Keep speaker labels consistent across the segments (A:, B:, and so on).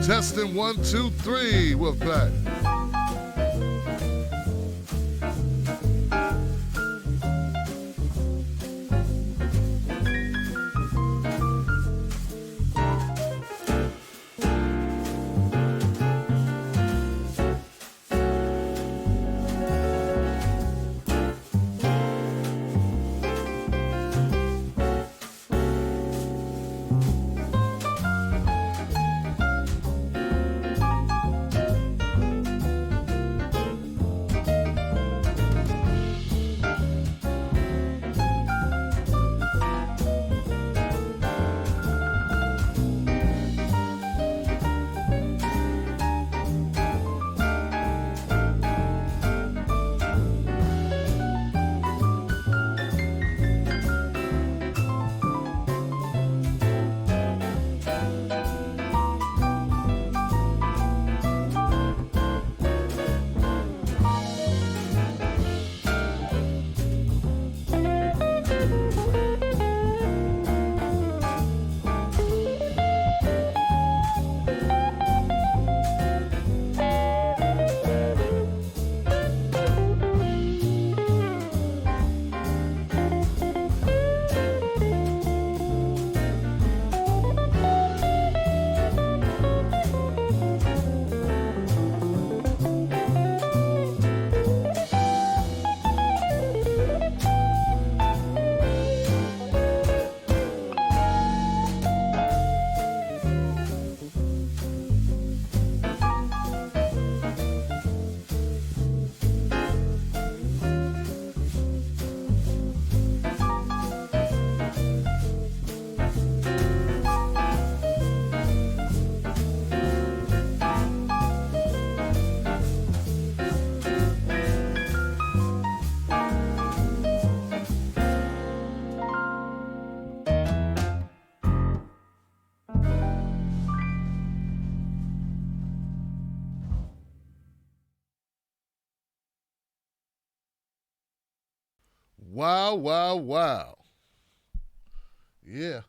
A: Testing 1, 2, 3. We're back. Wow, wow, wow. Yeah.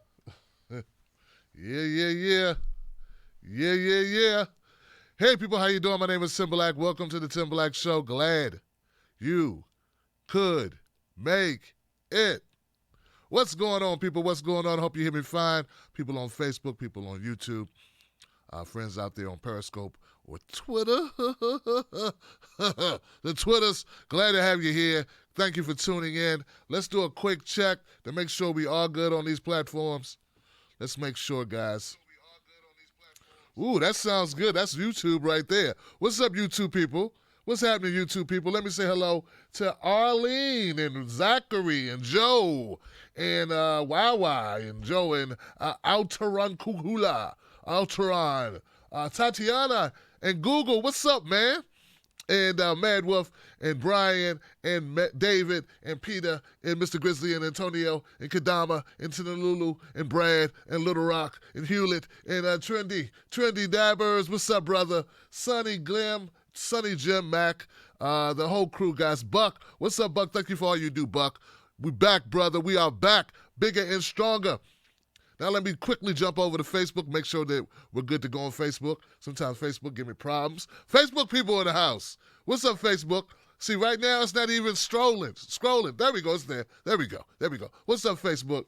A: Yeah, yeah, yeah. Yeah, yeah, yeah. Hey, people, how you doing? My name is Tim Black. Welcome to the Tim Black Show. Glad you could make it. What's going on, people? What's going on? Hope you hear me fine. People on Facebook, people on YouTube, friends out there on Periscope or Twitter. The Twitters, glad to have you here. Thank you for tuning in. Let's do a quick check to make sure we are good on these platforms. Let's make sure, guys. Ooh, that sounds good. That's YouTube right there. What's up, YouTube people? What's happening, YouTube people? Let me say hello to Arlene and Zachary and Joe and Wawa and Joe and Alteran Kukula, Alteran, Tatiana and Google. What's up, man? And Mad Wolf and Brian and David and Peter and Mr. Grizzly and Antonio and Kadama and Tinalulu and Brad and Little Rock and Hewlett and Trendy Dabbers. What's up, brother? Sonny Glim, Sonny Jim Mac, the whole crew, guys. Buck, what's up, Buck? Thank you for all you do, Buck. We back, brother. We are back, bigger and stronger. Now let me quickly jump over to Facebook, make sure that we're good to go on Facebook. Sometimes Facebook give me problems. Facebook people in the house. What's up, Facebook? See, right now it's not even scrolling. There we go, it's there. There we go. What's up, Facebook?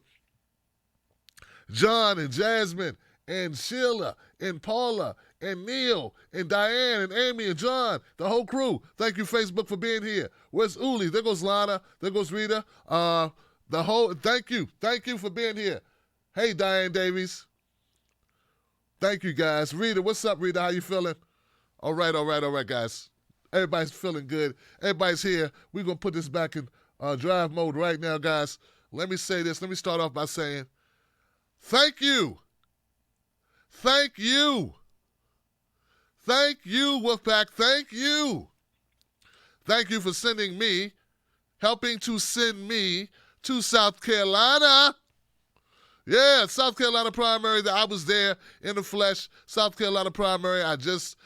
A: John and Jasmine and Sheila and Paula and Neil and Diane and Amy and John, the whole crew. Thank you, Facebook, for being here. Where's Uli? There goes Lana. There goes Rita. Thank you for being here. Hey, Diane Davies. Thank you, guys. Rita, what's up, Rita? How you feeling? All right, guys. Everybody's feeling good. Everybody's here. We're going to put this back in drive mode right now, guys. Let me say this. Let me start off by saying thank you. Thank you. Thank you, Wolfpack. Thank you. Thank you for helping to send me to South Carolina. Yeah, South Carolina primary. I was there in the flesh. South Carolina primary. I just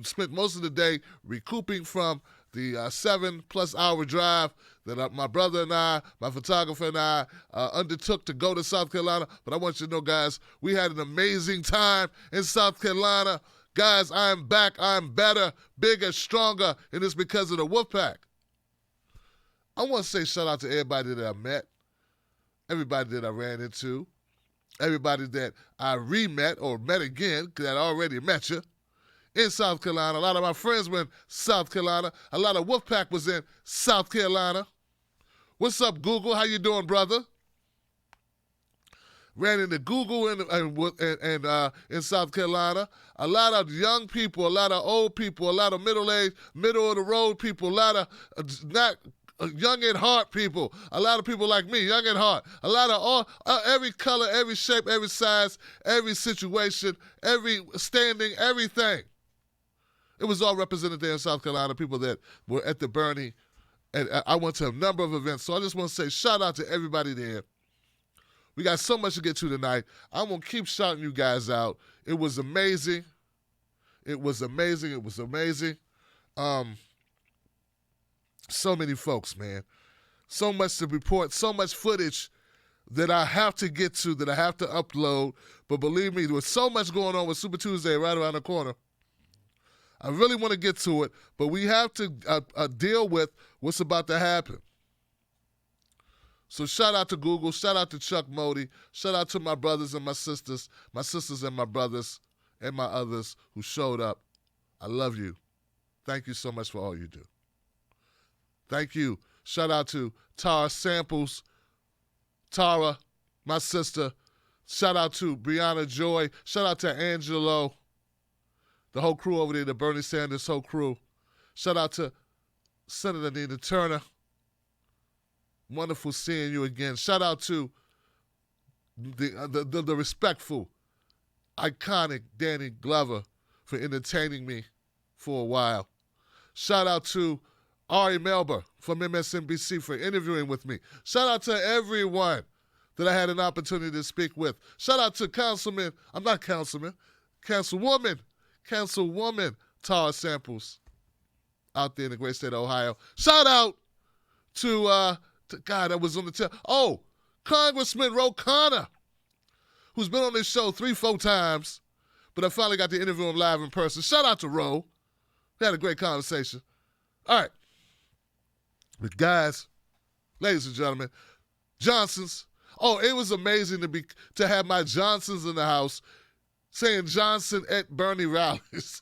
A: spent most of the day recouping from the 7+ hour drive that my brother and I, my photographer and I, undertook to go to South Carolina. But I want you to know, guys, we had an amazing time in South Carolina. Guys, I am back. I am better, bigger, stronger, and it's because of the Wolfpack. I want to say shout out to everybody that I met, everybody that I ran into, everybody that I re-met or met again, because I already met you, in South Carolina. A lot of my friends were in South Carolina. A lot of Wolfpack was in South Carolina. What's up, Google? How you doing, brother? Ran into Google in South Carolina. A lot of young people, a lot of old people, a lot of middle-aged, middle-of-the-road people, a lot of not young at heart people, a lot of people like me, young at heart, a lot of all, every color, every shape, every size, every situation, every standing, everything. It was all represented there in South Carolina, people that were at the Bernie, and I went to a number of events. So I just want to say shout out to everybody there. We got so much to get to tonight. I'm going to keep shouting you guys out. It was amazing. It was amazing. It was amazing. So many folks, man. So much to report, so much footage that I have to get to, that I have to upload. But believe me, there was so much going on with Super Tuesday right around the corner. I really want to get to it, but we have to deal with what's about to happen. So shout out to Google, shout out to Chuck Modi, shout out to my brothers and my sisters and my brothers and my others who showed up. I love you. Thank you so much for all you do. Thank you. Shout out to Tara Samples, Tara, my sister. Shout out to Brianna Joy. Shout out to Angelo, the whole crew over there, the Bernie Sanders whole crew. Shout out to Senator Nina Turner. Wonderful seeing you again. Shout out to the respectful, iconic Danny Glover for entertaining me for a while. Shout out to Ari Melber from MSNBC for interviewing with me. Shout out to everyone that I had an opportunity to speak with. Shout out to Councilwoman Tara Samples out there in the great state of Ohio. Shout out to God, that was on the tail. Oh, Congressman Ro Khanna, who's been on this show 3-4 times, but I finally got to interview him live in person. Shout out to Ro. We had a great conversation. All right. But guys, ladies and gentlemen, Johnsons. Oh, it was amazing to have my Johnsons in the house saying Johnson at Bernie rallies.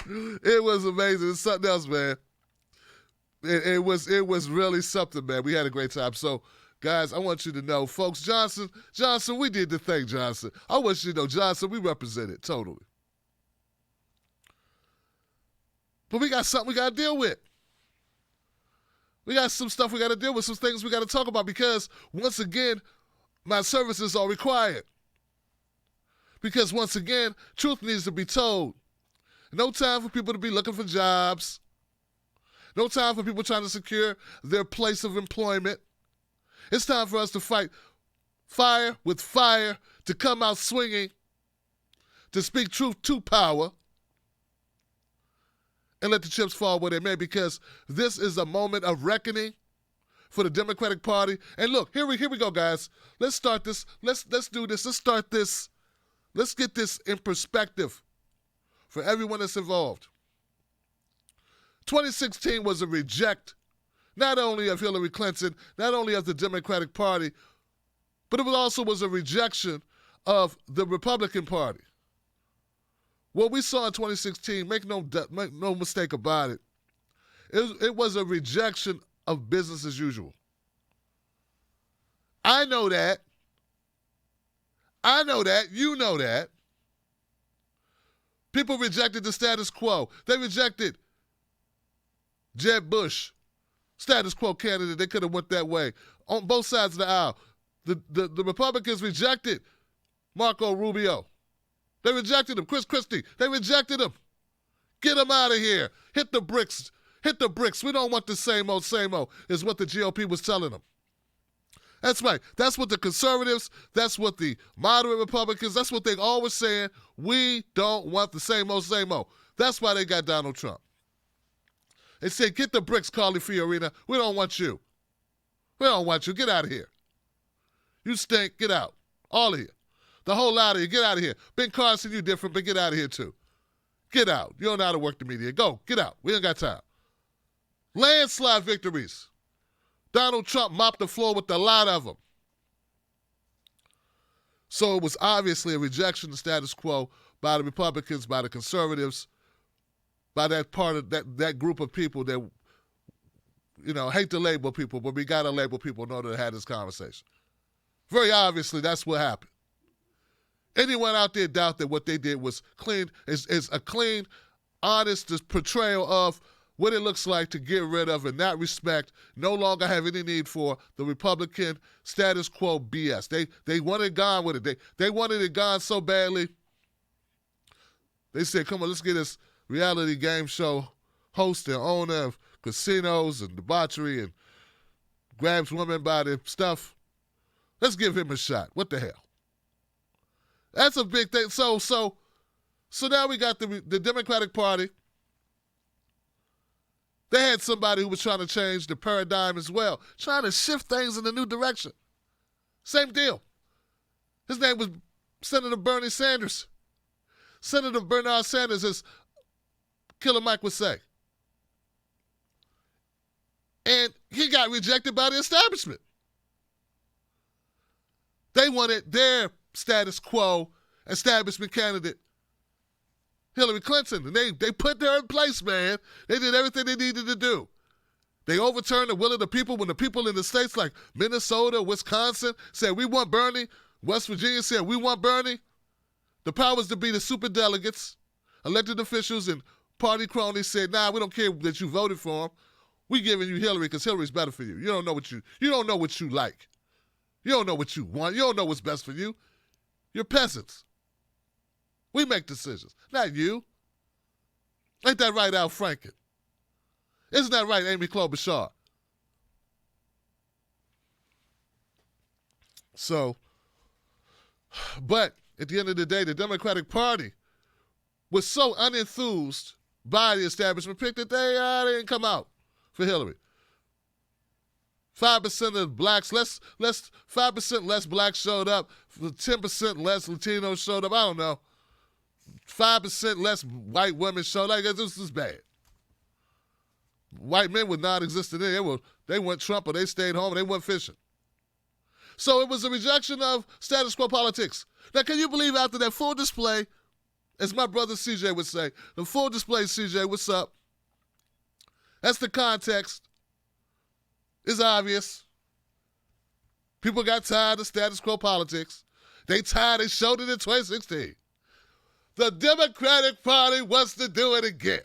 A: It was amazing. It's something else, man. It was really something, man. We had a great time. So, guys, I want you to know, folks, Johnson, we did the thing, Johnson. I want you to know, Johnson, we represent it totally. But we got something we got to deal with. We got some stuff we got to deal with, some things we got to talk about because, once again, my services are required. Because, once again, truth needs to be told. No time for people to be looking for jobs. No time for people trying to secure their place of employment. It's time for us to fight fire with fire, to come out swinging, to speak truth to power, and let the chips fall where they may, because this is a moment of reckoning for the Democratic Party. And look, here we go, guys. Let's start this. Let's do this. Let's start this. Let's get this in perspective for everyone that's involved. 2016 was a reject, not only of Hillary Clinton, not only of the Democratic Party, but it also was a rejection of the Republican Party. What we saw in 2016, make no mistake about it, it was a rejection of business as usual. I know that. You know that. People rejected the status quo. They rejected Jeb Bush, status quo candidate. They could have went that way. On both sides of the aisle. The Republicans rejected Marco Rubio. They rejected him. Chris Christie. They rejected him. Get him out of here. Hit the bricks. Hit the bricks. We don't want the same old, is what the GOP was telling them. That's right. That's what the conservatives, that's what the moderate Republicans, that's what they always saying. We don't want the same old. That's why they got Donald Trump. They said, get the bricks, Carly Fiorina. We don't want you. We don't want you. Get out of here. You stink. Get out. All of you. The whole lot of you. Get out of here. Ben Carson, you different, but get out of here too. Get out. You don't know how to work the media. Go. Get out. We ain't got time. Landslide victories. Donald Trump mopped the floor with a lot of them. So it was obviously a rejection of the status quo by the Republicans, by the conservatives, by that part of that group of people that, hate to label people, but we got to label people in order to have this conversation. Very obviously, that's what happened. Anyone out there doubt that what they did was clean, is a clean, honest portrayal of what it looks like to get rid of and not respect, no longer have any need for the Republican status quo BS. They wanted it gone with it. They wanted it gone so badly. They said, come on, let's get this reality game show host and owner of casinos and debauchery and grabs women by their stuff. Let's give him a shot. What the hell? That's a big thing. So now we got the Democratic Party. They had somebody who was trying to change the paradigm as well, trying to shift things in a new direction. Same deal. His name was Senator Bernie Sanders. Senator Bernard Sanders, as Killer Mike would say. And he got rejected by the establishment. They wanted their status quo establishment candidate, Hillary Clinton, and they put her in place, man. They did everything they needed to do. They overturned the will of the people when the people in the states like Minnesota, Wisconsin said, we want Bernie. West Virginia said, we want Bernie. The powers to be, the superdelegates, elected officials, and party cronies said, nah, we don't care that you voted for him. We giving you Hillary because Hillary's better for you. You don't know what you like. You don't know what you want. You don't know what's best for you. You're peasants. We make decisions, not you. Ain't that right, Al Franken? Isn't that right, Amy Klobuchar? So, but at the end of the day, the Democratic Party was so unenthused by the establishment pick that they didn't come out for Hillary. 5% of blacks, 5% less blacks showed up, 10% less Latinos showed up. I don't know. 5% less white women showed up. I guess this is bad. White men were non-existent. They went Trump or they stayed home and they went fishing. So it was a rejection of status quo politics. Now, can you believe after that full display, as my brother CJ would say, the full display, CJ, what's up? That's the context. It's obvious. People got tired of status quo politics. They showed it in 2016. The Democratic Party wants to do it again.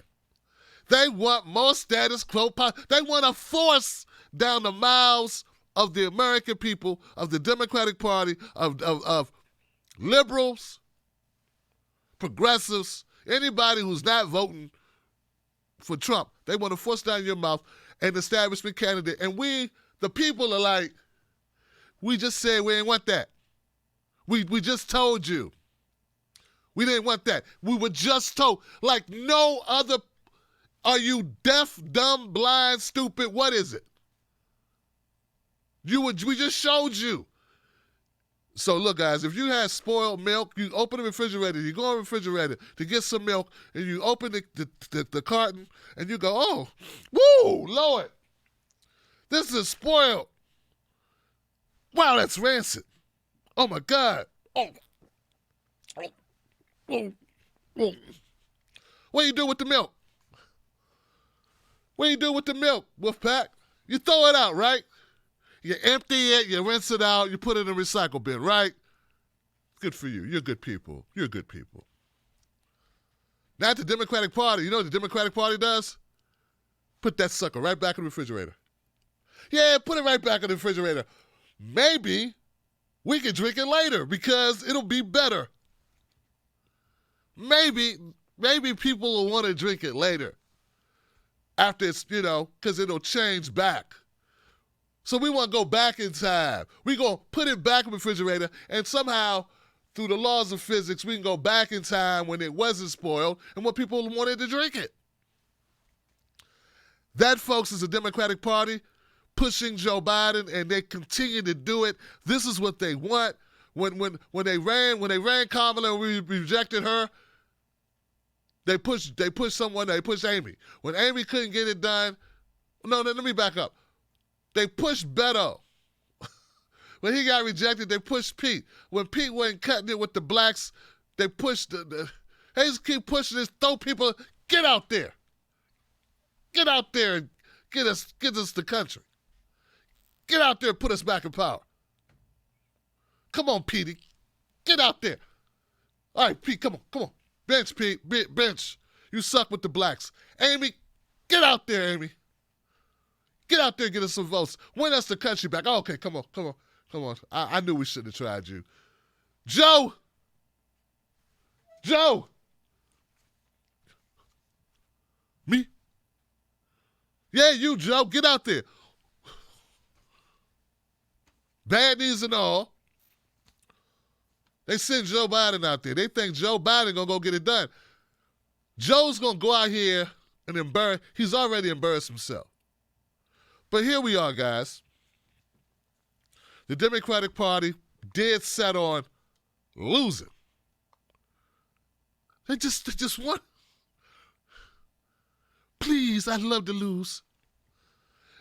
A: They want more status quo. They want to force down the mouths of the American people, of the Democratic Party, of liberals, progressives, anybody who's not voting for Trump. They want to force down your mouth an establishment candidate. And we, the people, are like, we just said we ain't want that. We just told you. We didn't want that. We were just told. Like no other. Are you deaf, dumb, blind, stupid? What is it? We just showed you. So look, guys, if you had spoiled milk, you open the refrigerator, you go in the refrigerator to get some milk, and you open the carton, and you go, oh, woo, Lord, this is spoiled. Wow, that's rancid. Oh, my God. Oh. What do you do with the milk? What do you do with the milk, Wolfpack? You throw it out, right? You empty it, you rinse it out, you put it in a recycle bin, right? Good for you. You're good people. You're good people. Not the Democratic Party. You know what the Democratic Party does? Put that sucker right back in the refrigerator. Yeah, put it right back in the refrigerator. Maybe we can drink it later because it'll be better. Maybe people will want to drink it later after it's, because it'll change back. So we want to go back in time. We're going to put it back in the refrigerator, and somehow, through the laws of physics, we can go back in time when it wasn't spoiled and when people wanted to drink it. That, folks, is the Democratic Party pushing Joe Biden, and they continue to do it. This is what they want. When they ran Kamala and we rejected her, they pushed Amy. When Amy couldn't get it done, no, let me back up. They pushed Beto. When he got rejected, they pushed Pete. When Pete wasn't cutting it with the blacks, they pushed they just keep pushing this, throw people, get out there. Get out there and get us the country. Get out there and put us back in power. Come on, Petey. Get out there. All right, Pete, come on. Bench, Pete, bench. You suck with the blacks. Amy, get out there, Amy. Get out there and get us some votes. Win us the country back. Oh, okay, come on. I knew we shouldn't have tried you. Joe! Me? Yeah, you, Joe. Get out there. Bad knees and all. They send Joe Biden out there. They think Joe Biden going to go get it done. Joe's going to go out here and embarrass. He's already embarrassed himself. But here we are, guys. The Democratic Party dead set on losing. They just want. Please, I'd love to lose.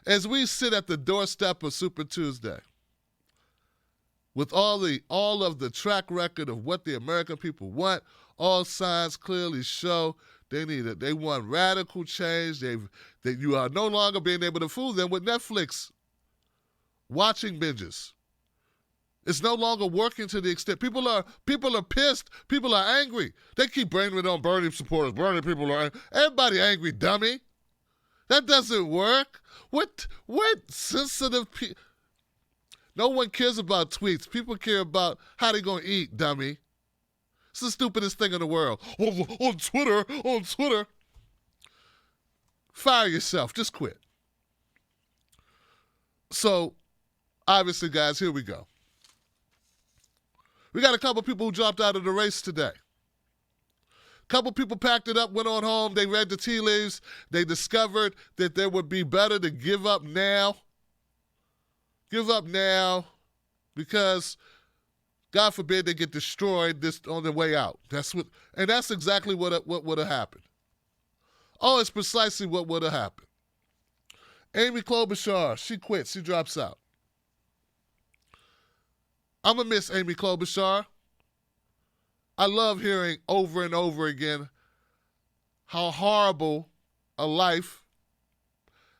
A: As we sit at the doorstep of Super Tuesday, with all of the track record of what the American people want, all signs clearly show they want radical change. That you are no longer being able to fool them with Netflix watching binges. It's no longer working to the extent people are pissed. People are angry. They keep blaming it on Bernie supporters. Bernie people are angry. Everybody angry, dummy. That doesn't work. What sensitive people? No one cares about tweets. People care about how they're going to eat, dummy. It's the stupidest thing in the world. On Twitter. Fire yourself. Just quit. So, obviously, guys, here we go. We got a couple people who dropped out of the race today. A couple people packed it up, went on home. They read the tea leaves. They discovered that there would be better to give up now. Give up now because, God forbid, they get destroyed this on their way out. That's exactly what would have happened. Oh, it's precisely what would have happened. Amy Klobuchar, she quits. She drops out. I'm going to miss Amy Klobuchar. I love hearing over and over again how horrible a life,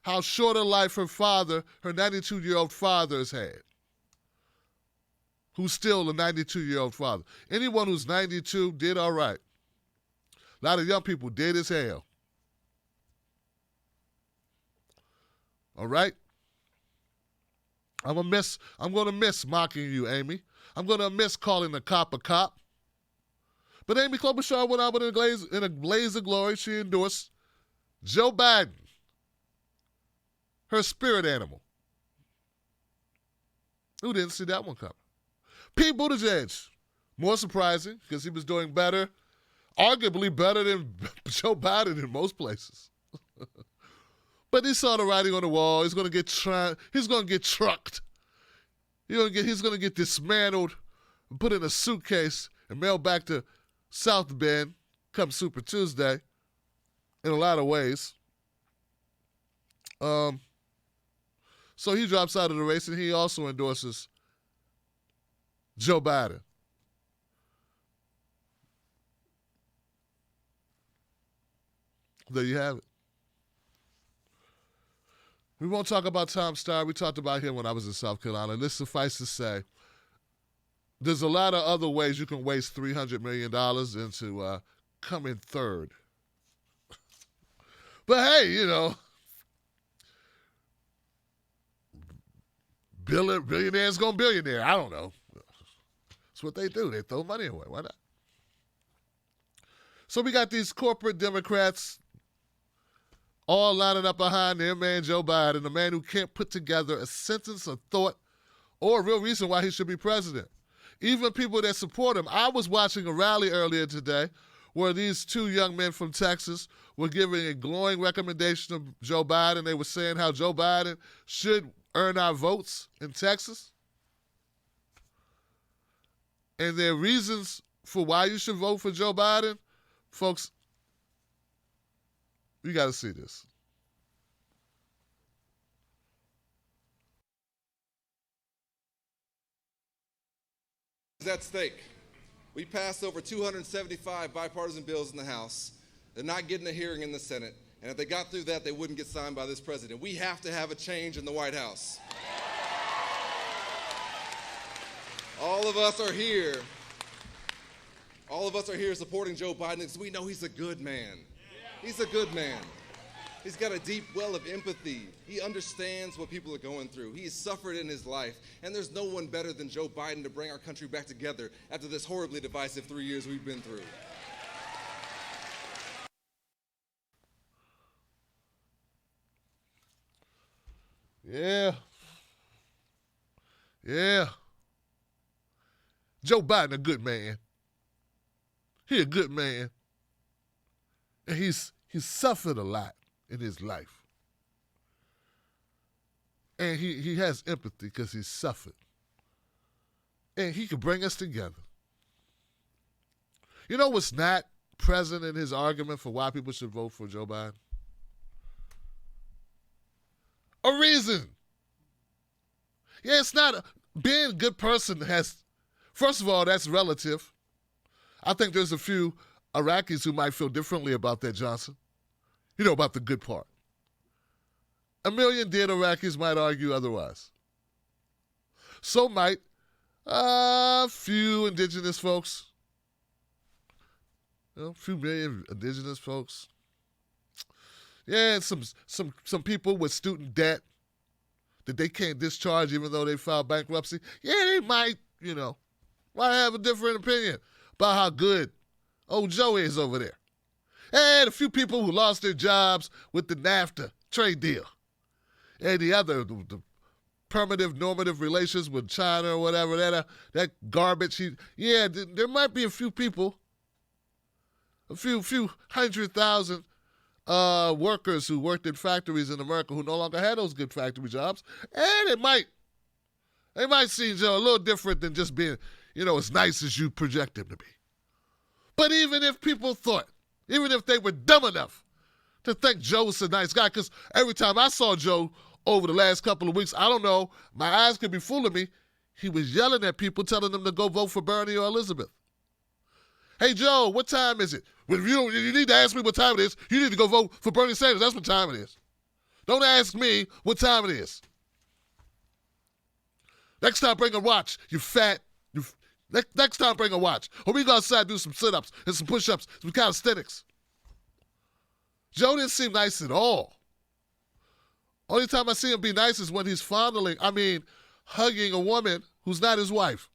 A: how short a life her 92-year-old father has had, who's still a 92-year-old father. Anyone who's 92 did all right. A lot of young people did as hell. All right? I'm going to miss mocking you, Amy. I'm going to miss calling the cop a cop. But Amy Klobuchar went out in a blaze of glory. She endorsed Joe Biden, her spirit animal. Who didn't see that one coming? Pete Buttigieg, more surprising because he was doing better, arguably better than Joe Biden in most places. But he saw the writing on the wall. He's going to get trucked. He's going to get dismantled and put in a suitcase and mailed back to South Bend come Super Tuesday in a lot of ways. So he drops out of the race, and he also endorses Joe Biden. There you have it. We won't talk about Tom Steyer. We talked about him when I was in South Carolina. And this suffice to say, there's a lot of other ways you can waste $300 million into coming third. But hey, billionaire's going billionaire. I don't know. That's what they do. They throw money away. Why not? So we got these corporate Democrats all lining up behind their man Joe Biden, a man who can't put together a sentence of thought or a real reason why he should be president. Even people that support him. I was watching a rally earlier today where these two young men from Texas were giving a glowing recommendation of Joe Biden. They were saying how Joe Biden should earn our votes in Texas. And their reasons for why you should vote for Joe Biden, folks, you got to see this.
B: Is at stake. We passed over 275 bipartisan bills in the House. They're not getting a hearing in the Senate. And if they got through that, they wouldn't get signed by this president. We have to have a change in the White House. All of us are here. All of us are here supporting Joe Biden because we know he's a good man. He's a good man. He's got a deep well of empathy. He understands what people are going through. He's suffered in his life. And there's no one better than Joe Biden to bring our country back together after this horribly divisive 3 years we've been through.
A: Yeah. Joe Biden, a good man. He a good man. And he's suffered a lot in his life. And he has empathy because he's suffered. And he can bring us together. You know what's not present in his argument for why people should vote for Joe Biden? A reason. Yeah, it's not. Being a good person has, first of all, that's relative. I think there's a few Iraqis who might feel differently about that, Johnson. You know, about the good part. A million dead Iraqis might argue otherwise. So might a few indigenous folks. You know, a few million indigenous folks. Yeah, and some people with student debt that they can't discharge even though they filed bankruptcy. Yeah, they might have a different opinion about how good old Joe is over there. And a few people who lost their jobs with the NAFTA trade deal. And the other, the permanent normative relations with China or whatever, that garbage. There might be a few people, a few 100,000 workers who worked in factories in America who no longer had those good factory jobs. And they might see Joe a little different than just being, as nice as you project him to be. But even if people thought, even if they were dumb enough to think Joe was a nice guy, because every time I saw Joe over the last couple of weeks, I don't know, my eyes could be fooling me, he was yelling at people, telling them to go vote for Bernie or Elizabeth. Hey, Joe, what time is it? Well, you need to ask me what time it is. You need to go vote for Bernie Sanders. That's what time it is. Don't ask me what time it is. Next time, bring a watch, you fat. Next time, bring a watch. Or we go outside and do some sit-ups and some push-ups, some calisthenics. Joe didn't seem nice at all. Only time I see him be nice is when he's hugging a woman who's not his wife.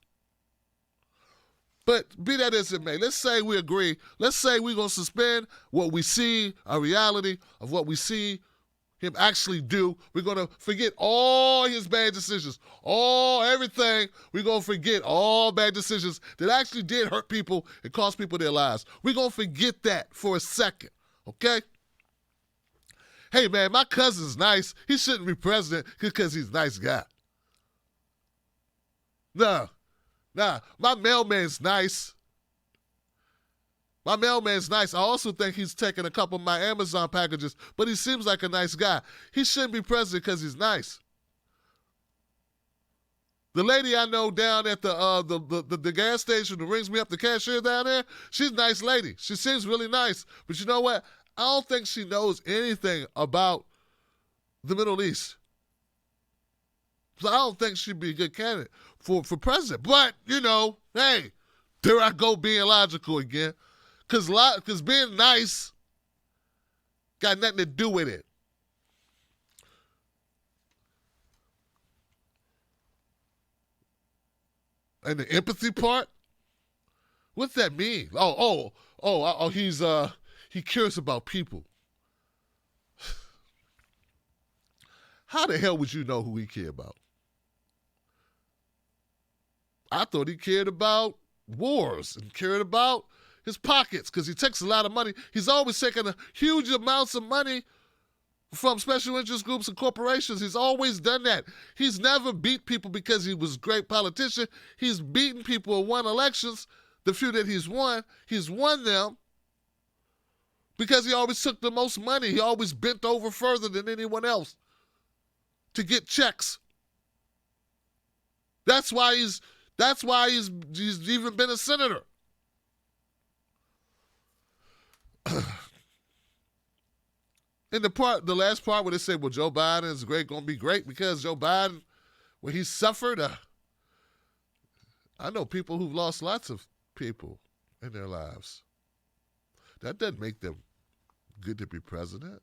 A: But be that as it may, let's say we agree. Let's say we're going to suspend what we see, a reality of what we see him actually do. We're going to forget all his bad decisions, everything. We're going to forget all bad decisions that actually did hurt people and cost people their lives. We're going to forget that for a second, okay? Hey, man, my cousin's nice. He shouldn't be president because he's a nice guy. Nah, my mailman's nice. My mailman's nice. I also think he's taken a couple of my Amazon packages, but he seems like a nice guy. He shouldn't be president because he's nice. The lady I know down at the gas station who rings me up, the cashier down there, she's a nice lady. She seems really nice. But you know what? I don't think she knows anything about the Middle East. So I don't think she'd be a good candidate for president. But, hey, there I go being logical again. Because being nice got nothing to do with it. And the empathy part? What's that mean? He cares about people. How the hell would you know who he cared about? I thought he cared about wars and cared about, his pockets because he takes a lot of money. He's always taking a huge amounts of money from special interest groups and corporations. He's always done that. He's never beat people because he was a great politician. He's beaten people and won elections. The few that he's won them because he always took the most money. He always bent over further than anyone else to get checks. That's why he's even been a senator. In the last part where they say, well, Joe Biden is going to be great because Joe Biden, when he suffered, I know people who've lost lots of people in their lives. That doesn't make them good to be president.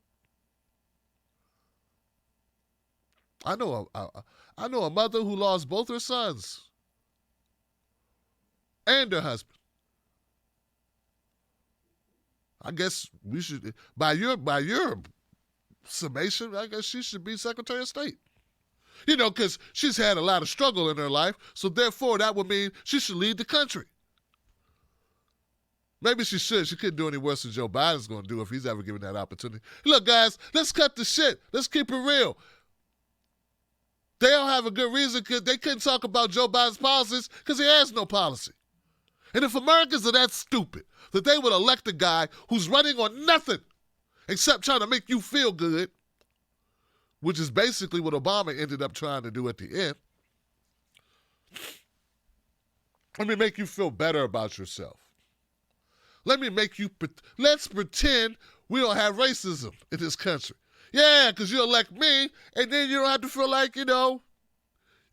A: I know a mother who lost both her sons and her husband. I guess we should, by your summation, I guess she should be Secretary of State. You know, because she's had a lot of struggle in her life, so therefore that would mean she should lead the country. Maybe she should. She couldn't do any worse than Joe Biden's going to do if he's ever given that opportunity. Look, guys, let's cut the shit. Let's keep it real. They don't have a good reason because they couldn't talk about Joe Biden's policies because he has no policy. And if Americans are that stupid that they would elect a guy who's running on nothing except trying to make you feel good, which is basically what Obama ended up trying to do at the end. Let me make you feel better about yourself. Let's pretend we don't have racism in this country. Yeah, because you elect me, and then you don't have to feel like, you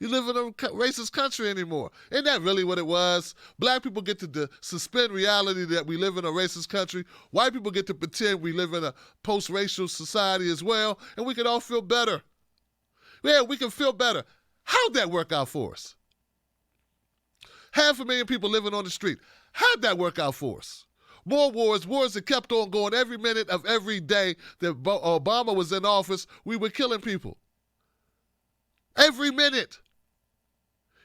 A: live in a racist country anymore. Isn't that really what it was? Black people get to suspend reality that we live in a racist country. White people get to pretend we live in a post-racial society as well, and we can all feel better. Yeah, we can feel better. How'd that work out for us? 500,000 people living on the street. How'd that work out for us? More wars that kept on going every minute of every day that Obama was in office. We were killing people. Every minute.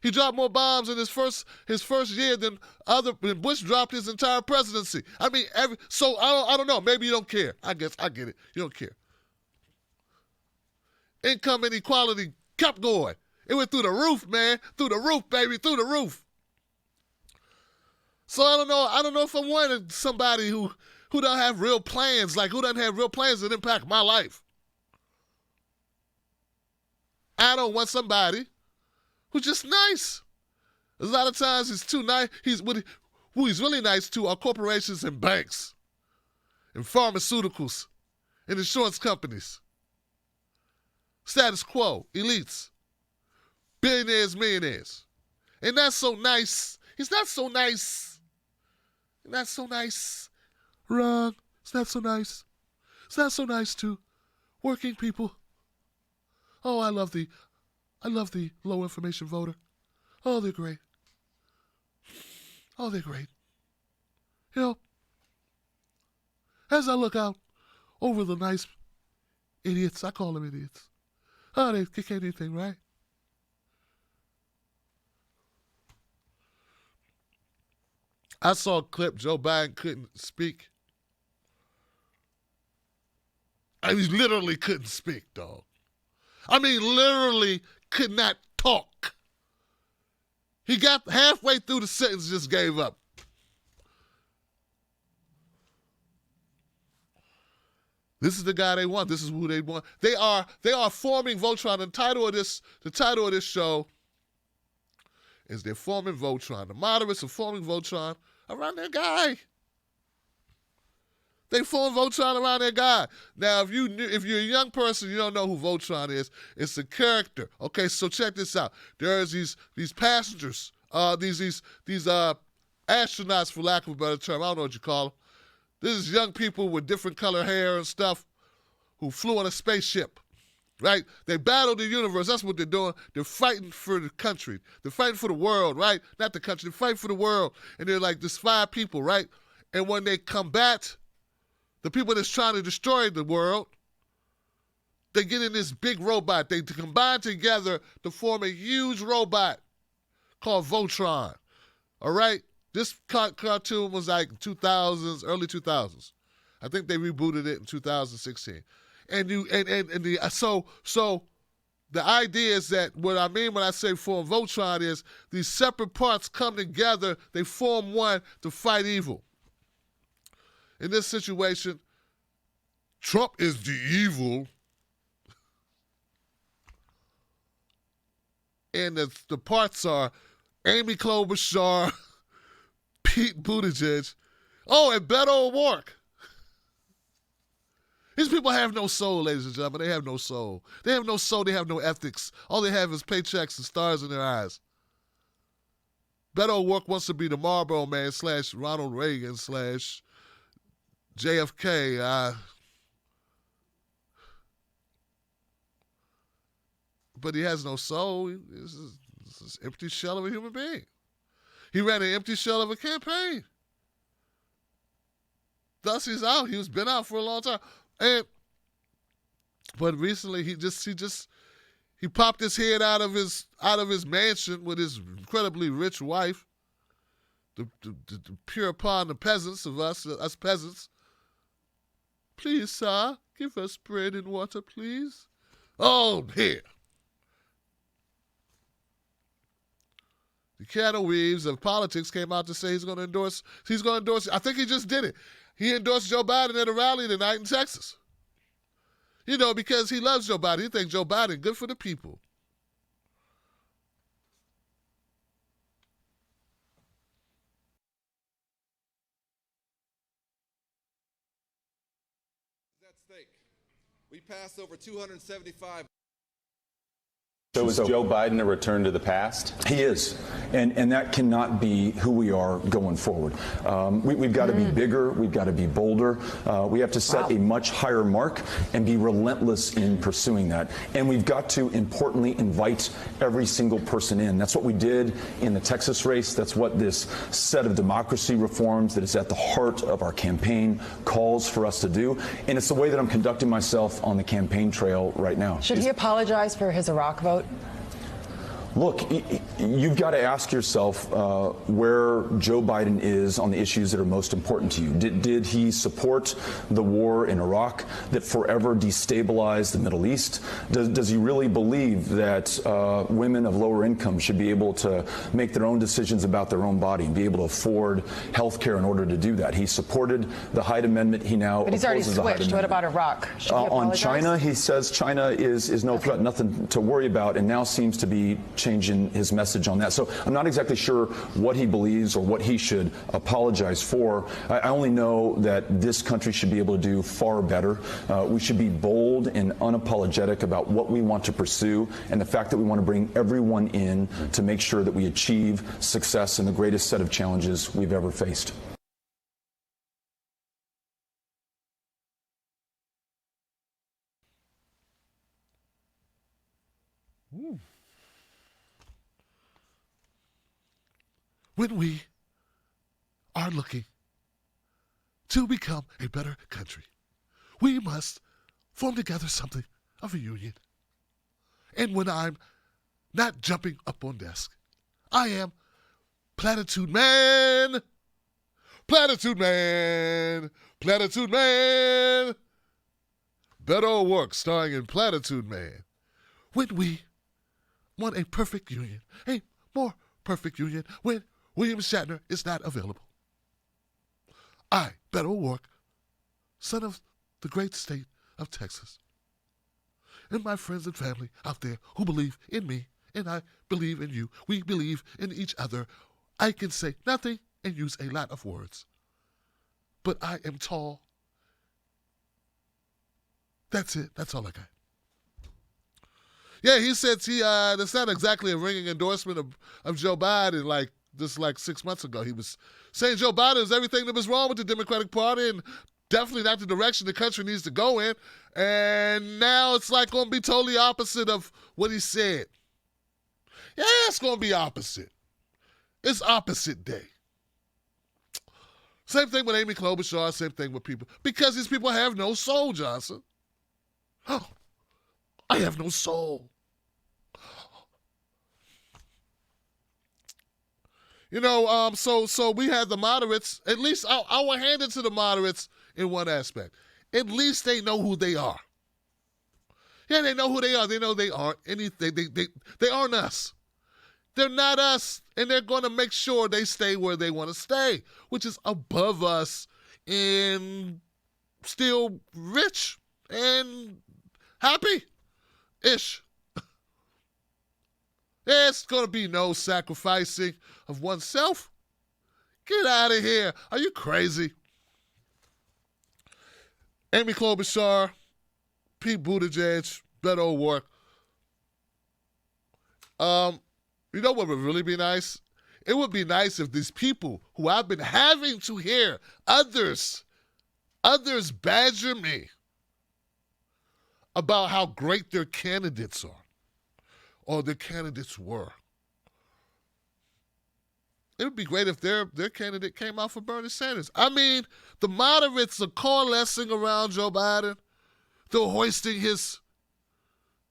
A: He dropped more bombs in his first year than Bush dropped his entire presidency. I mean, so I don't know. Maybe you don't care. I guess I get it. You don't care. Income inequality kept going. It went through the roof, man. Through the roof, baby. Through the roof. So I don't know. I don't know if I wanted somebody who don't have real plans, like who doesn't have real plans that impact my life. I don't want somebody who's just nice. A lot of times he's too nice. Who he's really nice to are corporations and banks and pharmaceuticals and insurance companies. Status quo, elites, billionaires, millionaires. And that's so nice. He's not so nice. Not so nice. Wrong. It's not so nice. It's not so nice to working people. Oh, I love the low information voter. Oh, they're great. Oh, they're great. You know, as I look out over the nice idiots, I call them idiots. Oh, they can't do anything right. I saw a clip, Joe Biden couldn't speak. I mean, literally couldn't speak, dog. I mean, literally could not talk. He got halfway through the sentence, just gave up. This is the guy they want. This is who they want. They are forming Voltron. The title of this show is they're forming Voltron. The moderates are forming Voltron around their guy. They form Voltron around their guy. Now, if you're a young person, you don't know who Voltron is. It's a character. Okay, so check this out. There's these passengers, these astronauts, for lack of a better term. I don't know what you call them. This is young people with different color hair and stuff who flew on a spaceship. Right? They battle the universe. That's what they're doing. They're fighting for the country. They're fighting for the world, right? Not the country. They're fighting for the world. And they're like this 5 people, right? And when they combat the people that's trying to destroy the world, they get in this big robot. They combine together to form a huge robot called Voltron. All right? This cartoon was like 2000s, early 2000s. I think they rebooted it in 2016. So the idea is that what I mean when I say form Voltron is these separate parts come together, they form one to fight evil. In this situation, Trump is the evil, and the parts are Amy Klobuchar, Pete Buttigieg, and Beto O'Rourke. These people have no soul, ladies and gentlemen. They have no soul. They have no soul. They have no ethics. All they have is paychecks and stars in their eyes. Beto O'Rourke wants to be the Marlboro Man / Ronald Reagan / JFK. But he has no soul. He's this empty shell of a human being. He ran an empty shell of a campaign. Thus he's out. He's been out for a long time. But recently he popped his head out of his mansion with his incredibly rich wife. To peer upon the peasants of us peasants. Please, sir, give us bread and water, please. Oh, here. The Keanu Reeves of politics came out to say he's going to endorse. I think he just did it. He endorsed Joe Biden at a rally tonight in Texas. Because he loves Joe Biden. He thinks Joe Biden good for the people.
B: At stake. We passed over 275.
C: So is Joe Biden a return to the past?
D: He is, and that cannot be who we are going forward. We've got to be bigger. We've got to be bolder. We have to set a much higher mark and be relentless in pursuing that. And we've got to, importantly, invite every single person in. That's what we did in the Texas race. That's what this set of democracy reforms that is at the heart of our campaign calls for us to do. And it's the way that I'm conducting myself on the campaign trail right now.
E: Should he apologize for his Iraq vote?
D: Look, you've got to ask yourself where Joe Biden is on the issues that are most important to you. Did he support the war in Iraq that forever destabilized the Middle East? Does he really believe that women of lower income should be able to make their own decisions about their own body and be able to afford health care in order to do that? He supported the Hyde Amendment. He now
E: But he's already
D: opposes the Hyde
E: switched.
D: Amendment.
E: What about Iraq? Should he
D: On
E: apologize?
D: China, he says China is no threat, nothing to worry about, and now seems to be changing his message on that. So I'm not exactly sure what he believes or what he should apologize for. I only know that this country should be able to do far better. We should be bold and unapologetic about what we want to pursue and the fact that we want to bring everyone in to make sure that we achieve success in the greatest set of challenges we've ever faced.
A: When we are looking to become a better country, we must form together something of a union. And when I'm not jumping up on desk, I am Platitude Man, Platitude Man, Platitude Man. Beto O'Rourke starring in Platitude Man. When we want a perfect union, a more perfect union, when William Shatner is not available. I, Beto O'Rourke, son of the great state of Texas, and my friends and family out there who believe in me, and I believe in you, we believe in each other. I can say nothing and use a lot of words, but I am tall. That's it. That's all I got. Yeah, he said that's not exactly a ringing endorsement of Joe Biden like 6 months ago. He was saying Joe Biden is everything that was wrong with the Democratic Party and definitely not the direction the country needs to go in. And now it's like going to be totally opposite of what he said. Yeah, it's going to be opposite. It's opposite day. Same thing with Amy Klobuchar, same thing with people. Because these people have no soul, Johnson. Oh, I have no soul. So we had the moderates. At least I will hand it to the moderates in one aspect. At least they know who they are. Yeah, they know who they are. They know they aren't anything. They aren't us. They're not us, and they're going to make sure they stay where they want to stay, which is above us and still rich and happy-ish. There's going to be no sacrificing of oneself. Get out of here. Are you crazy? Amy Klobuchar, Pete Buttigieg, Beto O'Rourke. You know what would really be nice? It would be nice if these people who I've been having to hear others badger me about how great their candidates are or their candidates were. It would be great if their candidate came out for Bernie Sanders. I mean, the moderates are coalescing around Joe Biden. They're hoisting his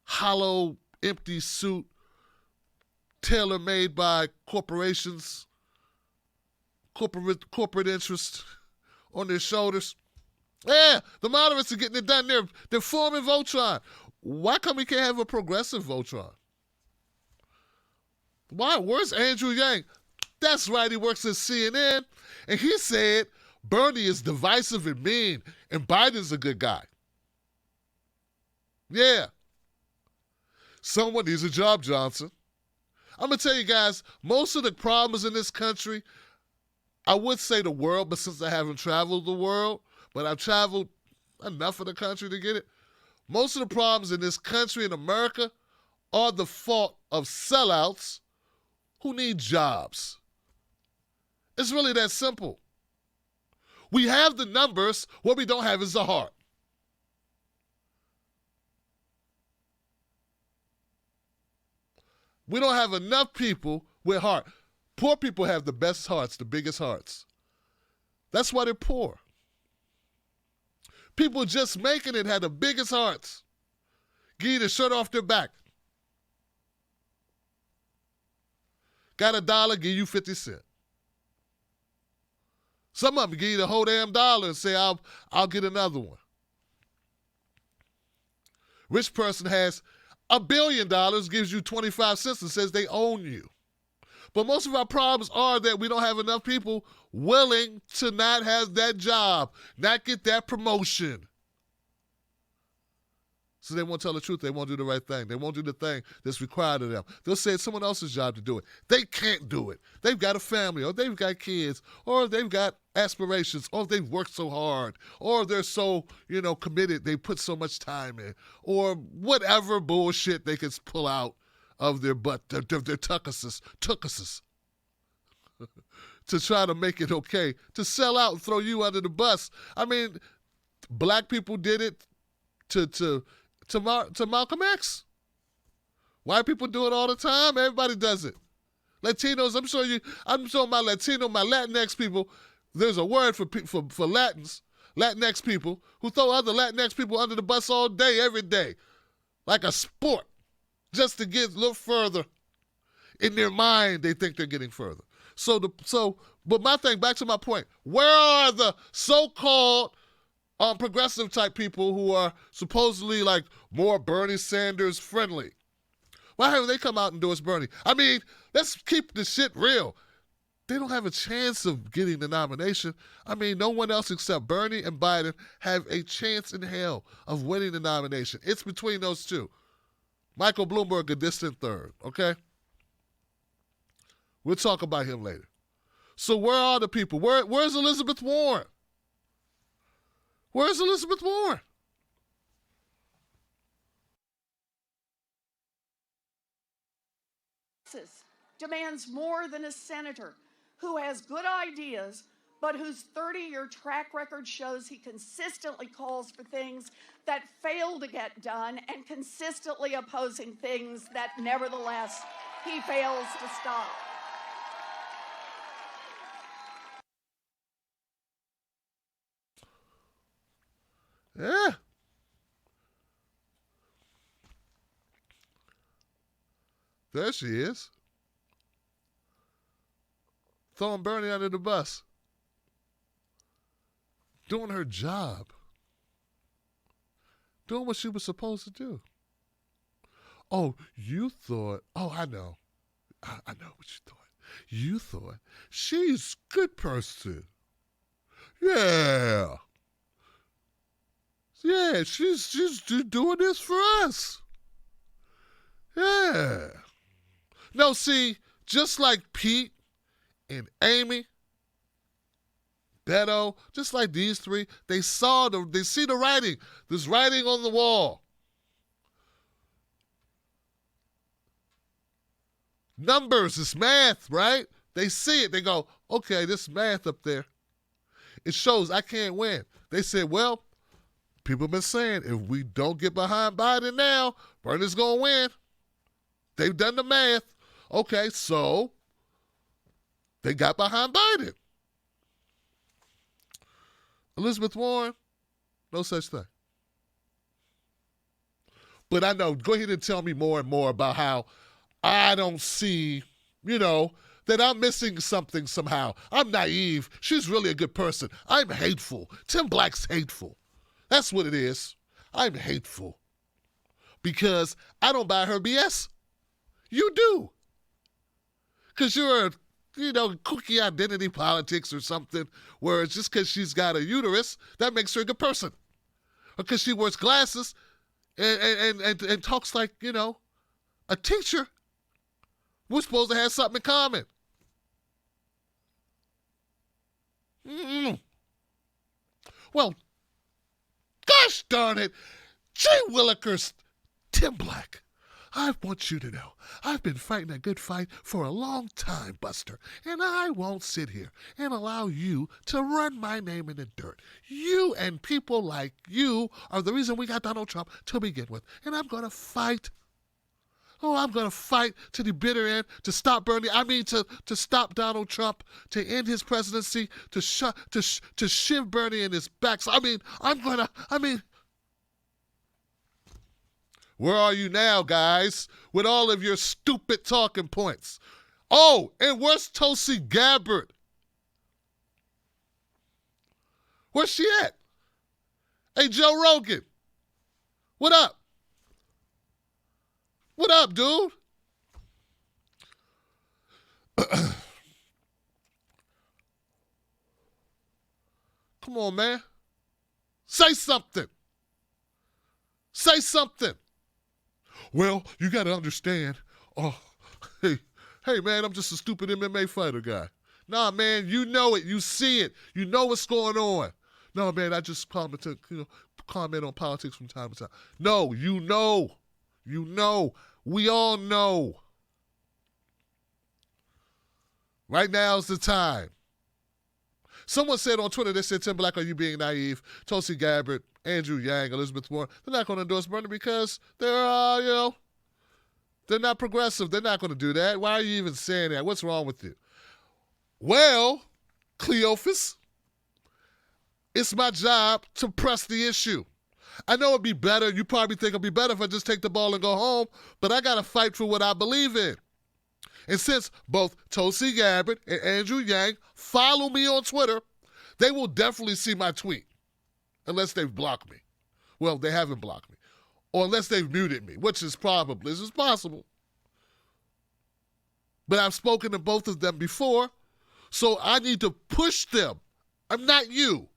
A: hollow, empty suit, tailor-made by corporations, corporate interests on their shoulders. Yeah, the moderates are getting it done. They're forming Voltron. Why come we can't have a progressive Voltron? Why? Where's Andrew Yang? That's right, he works at CNN, and he said Bernie is divisive and mean, and Biden's a good guy. Yeah. Someone needs a job, Johnson. I'm going to tell you guys, most of the problems in this country, I would say the world, but since I haven't traveled the world, but I've traveled enough of the country to get it, most of the problems in this country, in America, are the fault of sellouts who need jobs. It's really that simple. We have the numbers, what we don't have is the heart. We don't have enough people with heart. Poor people have the best hearts, the biggest hearts. That's why they're poor. People just making it have the biggest hearts. Give you the shirt off their back. Got $1, give you 50 cents. Some of them give you the whole damn dollar and say, I'll get another one. Rich person has $1 billion, gives you 25 cents and says they own you. But most of our problems are that we don't have enough people willing to not have that job, not get that promotion. So they won't tell the truth. They won't do the right thing. They won't do the thing that's required of them. They'll say it's someone else's job to do it. They can't do it. They've got a family, or they've got kids, or they've got aspirations, or they've worked so hard, or they're so, committed, they put so much time in, or whatever bullshit they can pull out of their butt, their tuckuses, to try to make it okay, to sell out and throw you under the bus. I mean, black people did it to Malcolm X. White people do it all the time. Everybody does it. Latinos, I'm sure my Latinx people, there's a word for Latins, Latinx people, who throw other Latinx people under the bus all day, every day, like a sport, just to get a little further. In their mind, they think they're getting further. But my thing, back to my point, where are the so-called progressive type people who are supposedly like more Bernie Sanders friendly? Why haven't they come out and endorsed Bernie? I mean, let's keep the shit real. They don't have a chance of getting the nomination. I mean, no one else except Bernie and Biden have a chance in hell of winning the nomination. It's between those two. Michael Bloomberg, a distant third, okay? We'll talk about him later. So where are the people? Where's Elizabeth Warren? Where's Elizabeth Warren?
F: Demands more than a senator who has good ideas, but whose 30-year track record shows he consistently calls for things that fail to get done and consistently opposing things that nevertheless he fails to stop.
A: Yeah. There she is. throwing Bernie under the bus. Doing her job. Doing what she was supposed to do. Oh, you thought, oh, I know. I know what you thought. You thought, she's a good person. Yeah. Yeah, she's doing this for us. Yeah. No, see, just like Pete and Amy, Beto, just like these three, they see the writing. There's writing on the wall. Numbers, it's math, right? They see it. They go, okay, this math up there. It shows I can't win. They said, well, people have been saying if we don't get behind Biden now, Bernie's going to win. They've done the math. Okay, so they got behind Biden. Elizabeth Warren, no such thing. But I know, go ahead and tell me more and more about how I don't see, that I'm missing something somehow. I'm naive. She's really a good person. I'm hateful. Tim Black's hateful. That's what it is. I'm hateful. Because I don't buy her BS. You do. Because you're kooky identity politics or something where it's just because she's got a uterus, that makes her a good person. Or because she wears glasses and talks like, a teacher. We're supposed to have something in common. Well, gosh darn it, Jay Willikers, Tim Black, I want you to know I've been fighting a good fight for a long time, Buster, and I won't sit here and allow you to run my name in the dirt. You and people like you are the reason we got Donald Trump to begin with, and I'm going to fight. Oh, I'm going to fight to the bitter end to stop Bernie. To stop Donald Trump, to end his presidency, to shiv Bernie in his back. So, where are you now, guys, with all of your stupid talking points? Oh, and where's Tulsi Gabbard? Where's she at? Hey, Joe Rogan, what up? What up, dude? Come on, man. Say something. Say something. Well, you got to understand. Oh, hey, man, I'm just a stupid MMA fighter guy. Nah, man, you know it. You see it. You know what's going on. No, man, I just comment on politics from time to time. No, you know. You know. We all know. Right now's the time. Someone said on Twitter, they said, Tim Black, are you being naive? Tulsi Gabbard, Andrew Yang, Elizabeth Warren, they're not going to endorse Bernie because they're not progressive. They're not going to do that. Why are you even saying that? What's wrong with you? Well, Cleophas, it's my job to press the issue. I know it'd be better. You probably think it'd be better if I just take the ball and go home, but I got to fight for what I believe in. And since both Tulsi Gabbard and Andrew Yang follow me on Twitter, they will definitely see my tweet, unless they've blocked me. Well, they haven't blocked me. Or unless they've muted me, which is possible. But I've spoken to both of them before, so I need to push them. I'm not you.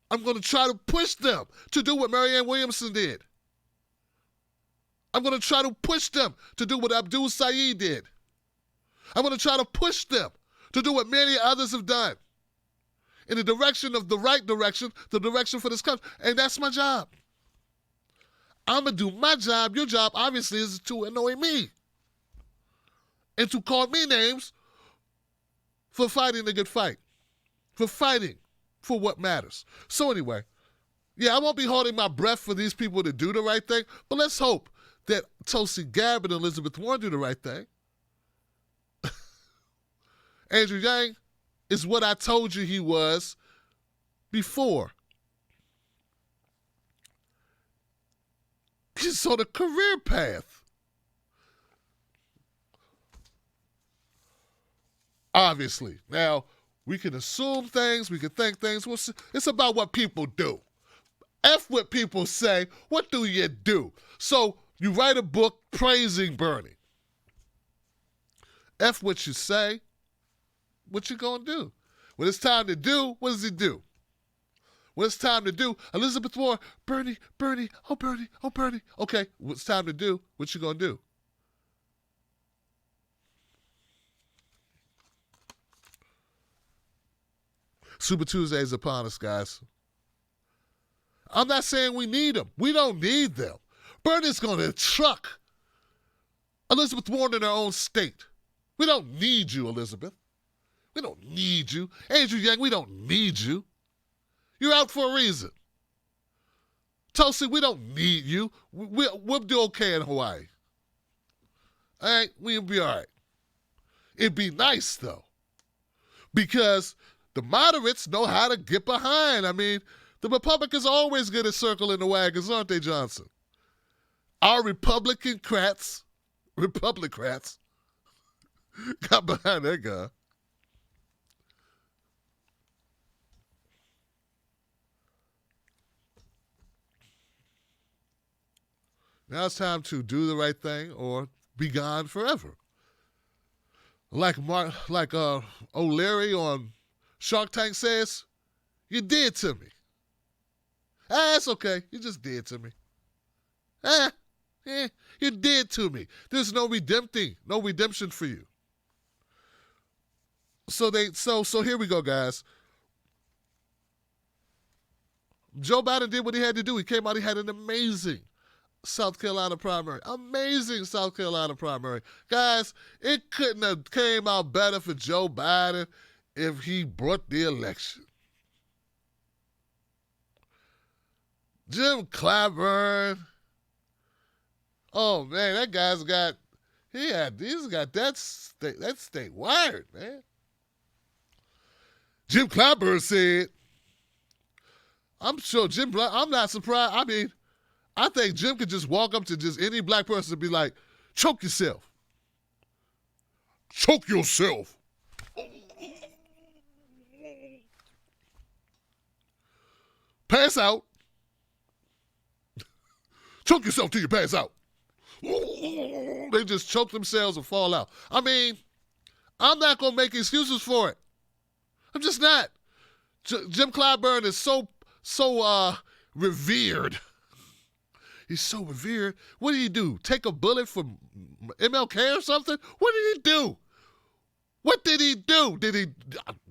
A: I'm going to try to push them to do what Marianne Williamson did. I'm going to try to push them to do what Abdul Saeed did. I'm going to try to push them to do what many others have done in the direction of the right direction, the direction for this country. And that's my job. I'm going to do my job. Your job, obviously, is to annoy me and to call me names for fighting the good fight, for fighting for what matters. So anyway, yeah, I won't be holding my breath for these people to do the right thing, but let's hope that Tulsi Gabbard and Elizabeth Warren do the right thing. Andrew Yang is what I told you he was before. He's on a career path. obviously. Now, we can assume things, we can think things. It's about what people do. F what people say. What do you do? So you write a book praising Bernie. F what you say. What you gonna do? When it's time to do, what does he do? When it's time to do, Elizabeth Warren, Bernie, Bernie, oh Bernie, oh Bernie. Okay, when it's time to do, what you gonna do? Super Tuesday is upon us, guys. I'm not saying we need them. We don't need them. Bernie's going to truck Elizabeth Warren in her own state. We don't need you, Elizabeth. We don't need you. Andrew Yang, we don't need you. You're out for a reason. Tulsi, we don't need you. We'll do okay in Hawaii. All right? We'll be all right. It'd be nice, though, because the moderates know how to get behind. I mean, the Republicans are always good at circling the wagons, aren't they, Johnson? Our Republicrats got behind that guy. Now it's time to do the right thing or be gone forever. Like O'Leary on Shark Tank says, you did to me. It's okay. You just did to me. You did to me. There's no redemption for you. So here we go, guys. Joe Biden did what he had to do. He came out, he had an amazing South Carolina primary. Amazing South Carolina primary. Guys, it couldn't have came out better for Joe Biden if he brought the election. Jim Clyburn. Oh man, that guy's got that state wired, man. Jim Clyburn said, I'm not surprised. I mean, I think Jim could just walk up to just any black person and be like, choke yourself. Choke yourself. Pass out. Choke yourself till you pass out. They just choke themselves and fall out. I mean, I'm not going to make excuses for it. I'm just not. Jim Clyburn is so revered. He's so revered. What did he do? Take a bullet from MLK or something? What did he do? What did he do? Did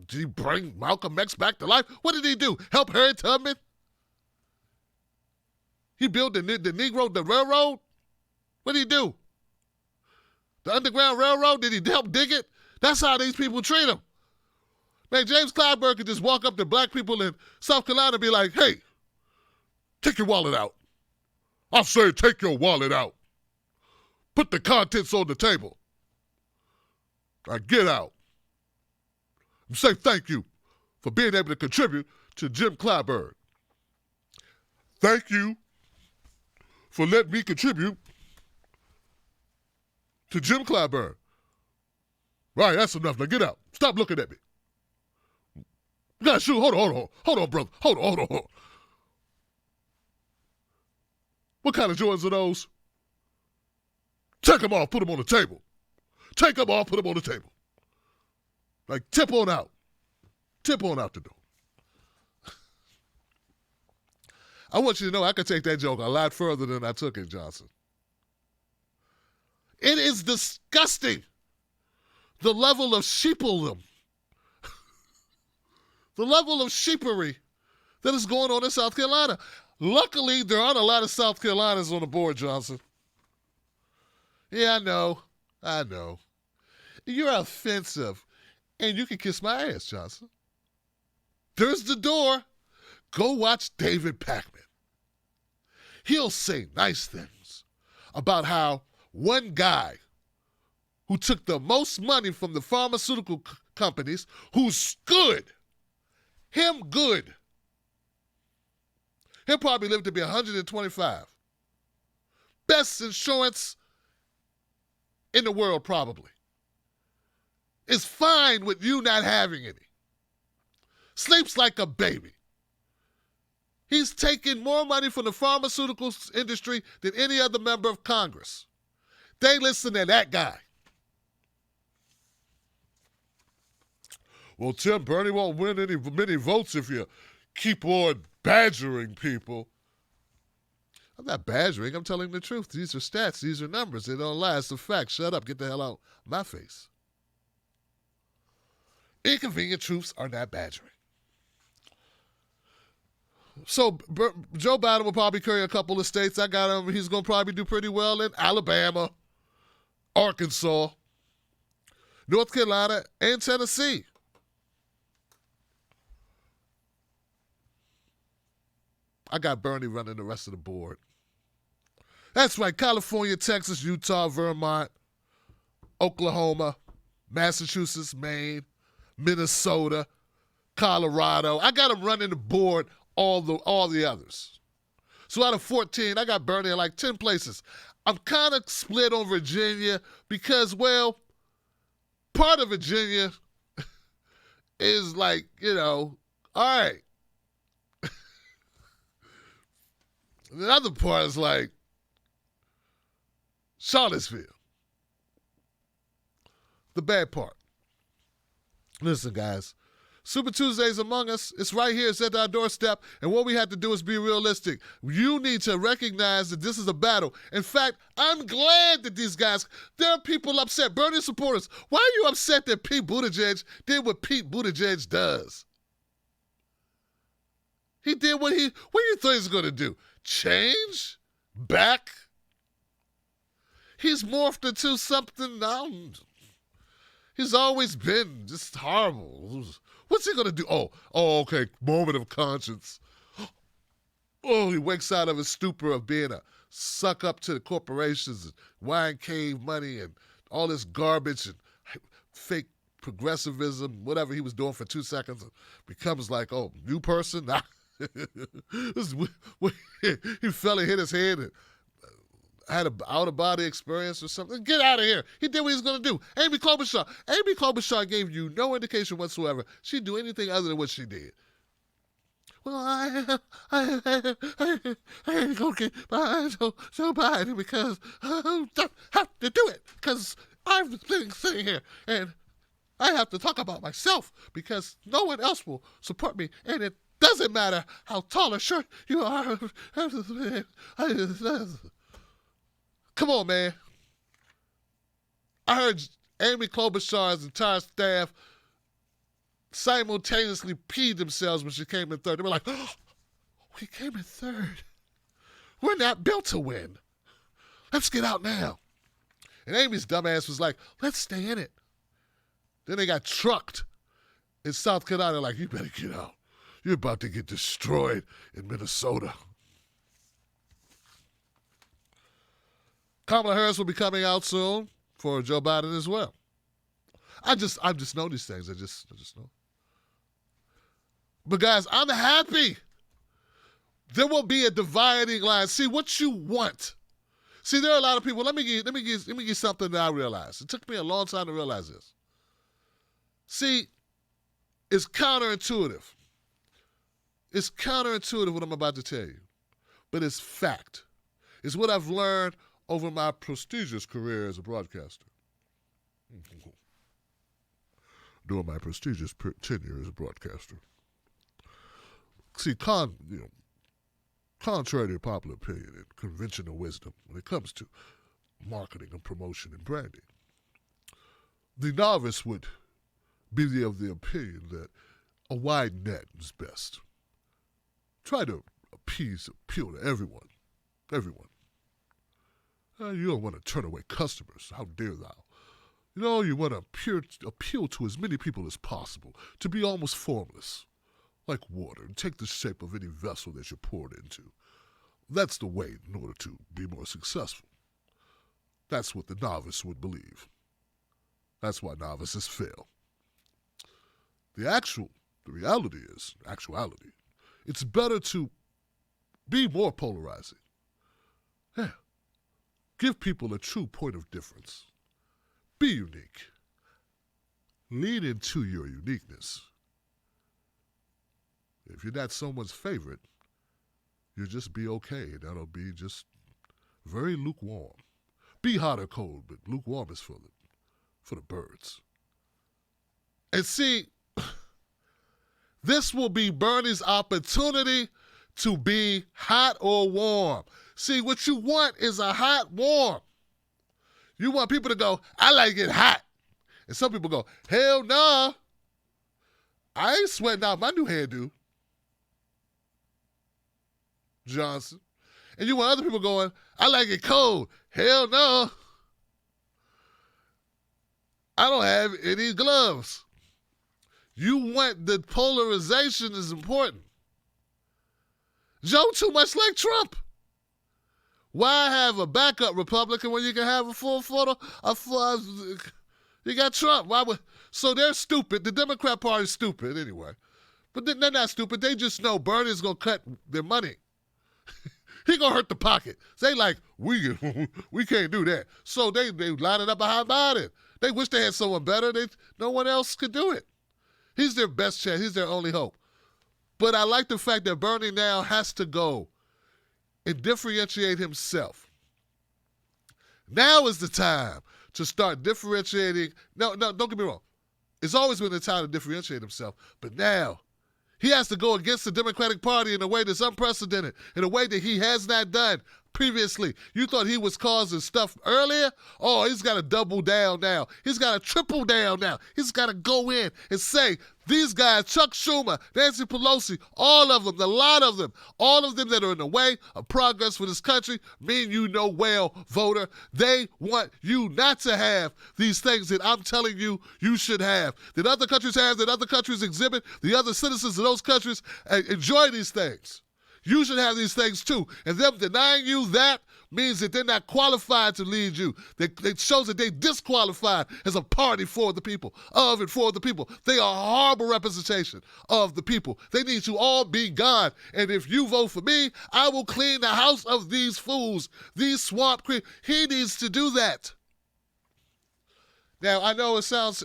A: he bring Malcolm X back to life? What did he do? Help Harriet Tubman? He built the railroad? What did he do? The Underground Railroad? Did he help dig it? That's how these people treat him. Man, James Clyburn could just walk up to black people in South Carolina and be like, hey, take your wallet out. I say take your wallet out. Put the contents on the table. Now get out. And say thank you for being able to contribute to Jim Clyburn. Thank you for letting me contribute to Jim Clyburn. Right, that's enough. Now get out. Stop looking at me. You gotta shoot. Hold on, brother. Hold on. What kind of joints are those? Take them off, put them on the table. Take them off, put them on the table. Like, tip on out. Tip on out the door. I want you to know I could take that joke a lot further than I took it, Johnson. It is disgusting. The level of sheepledom. The level of sheepery that is going on in South Carolina. Luckily, there aren't a lot of South Carolinas on the board, Johnson. Yeah, I know. You're offensive, and you can kiss my ass, Johnson. There's the door. Go watch David Pakman. He'll say nice things about how one guy who took the most money from the pharmaceutical companies, who's good, he'll probably live to be 125. Best insurance in the world, probably. is fine with you not having any. Sleeps like a baby. He's taking more money from the pharmaceutical industry than any other member of Congress. They listen to that guy. Well, Tim, Bernie won't win many votes if you keep on badgering people. I'm not badgering. I'm telling the truth. These are stats. These are numbers. They don't lie. It's a fact. Shut up. Get the hell out of my face. Inconvenient truths are not badgering. So Joe Biden will probably carry a couple of states. I got him. He's going to probably do pretty well in Alabama, Arkansas, North Carolina, and Tennessee. I got Bernie running the rest of the board. That's right. California, Texas, Utah, Vermont, Oklahoma, Massachusetts, Maine, Minnesota, Colorado. I got him running the board, all the others. So out of 14, I got Bernie in like 10 places. I'm kind of split on Virginia because, well, part of Virginia is like, all right. The other part is like Charlottesville. The bad part. Listen, guys. Super Tuesday's among us. It's right here. It's at our doorstep. And what we have to do is be realistic. You need to recognize that this is a battle. In fact, I'm glad that these guys, there are people upset. Bernie supporters, why are you upset that Pete Buttigieg did what Pete Buttigieg does? He did what do you think he's going to do? Change? Back? He's morphed into something now. He's always been just horrible. What's he going to do? Oh, okay, moment of conscience. Oh, he wakes out of his stupor of being a suck up to the corporations and wine cave money and all this garbage and fake progressivism, whatever he was doing for 2 seconds, and becomes like, new person? He fell and hit his head and had an out-of-body experience or something. Get out of here. He did what he was going to do. Amy Klobuchar gave you no indication whatsoever she'd do anything other than what she did. Well, I ain't going to get behind Joe Biden because I have to do it because I'm sitting here and I have to talk about myself because no one else will support me, and it doesn't matter how tall or short you are. Come on, man. I heard Amy Klobuchar's entire staff simultaneously peed themselves when she came in third. They were like, we came in third. We're not built to win. Let's get out now. And Amy's dumbass was like, let's stay in it. Then they got trucked in South Carolina. Like, you better get out. You're about to get destroyed in Minnesota. Kamala Harris will be coming out soon for Joe Biden as well. I just know these things. I just know. But guys, I'm happy. There will be a dividing line. See what you want. See, there are a lot of people. Let me give you something that I realized. It took me a long time to realize this. See, it's counterintuitive. It's counterintuitive what I'm about to tell you, but it's fact. It's what I've learned over my prestigious career as a broadcaster. During my prestigious tenure as a broadcaster. See, contrary to popular opinion and conventional wisdom when it comes to marketing and promotion and branding, the novice would be of the opinion that a wide net is best. Try to appeal to everyone. Everyone. You don't want to turn away customers. How dare thou? You want to appeal to as many people as possible, to be almost formless, like water, and take the shape of any vessel that you're poured into. That's the way in order to be more successful. That's what the novice would believe. That's why novices fail. The reality is, actuality, it's better to be more polarizing. Yeah. Give people a true point of difference. Be unique. lean into your uniqueness. If you're not someone's favorite, you'll just be okay. That'll be just very lukewarm. Be hot or cold, but lukewarm is for the birds. And see, this will be Bernie's opportunity to be hot or warm. See, what you want is a hot warm. You want people to go, I like it hot. And some people go, hell nah. I ain't sweating out my new hairdo. Johnson. And you want other people going, I like it cold. Hell no. I don't have any gloves. You want the polarization is important. Joe too much like Trump. Why have a backup Republican when you can have a full photo? You got Trump. So they're stupid. The Democrat Party's stupid anyway. But they're not stupid. They just know Bernie's going to cut their money. He going to hurt the pocket. They like, we can't do that. So they line it up behind Biden. They wish they had someone better. No one else could do it. He's their best chance. He's their only hope. But I like the fact that Bernie now has to go and differentiate himself. Now is the time to start differentiating. No, don't get me wrong. It's always been the time to differentiate himself. But now he has to go against the Democratic Party in a way that's unprecedented, in a way that he has not done previously. You thought he was causing stuff earlier? Oh, he's got to double down now. He's got to triple down now. He's got to go in and say, these guys, Chuck Schumer, Nancy Pelosi, all of them, a lot of them, all of them that are in the way of progress for this country, mean you know well, voter, they want you not to have these things that I'm telling you you should have, that other countries have, that other countries exhibit, the other citizens of those countries enjoy these things. You should have these things too. And them denying you that means that they're not qualified to lead you. It shows that they disqualified as a party for the people, of and for the people. They are a horrible representation of the people. They need to all be gone. And if you vote for me, I will clean the house of these fools, these swamp creatures. He needs to do that. Now, I know it sounds,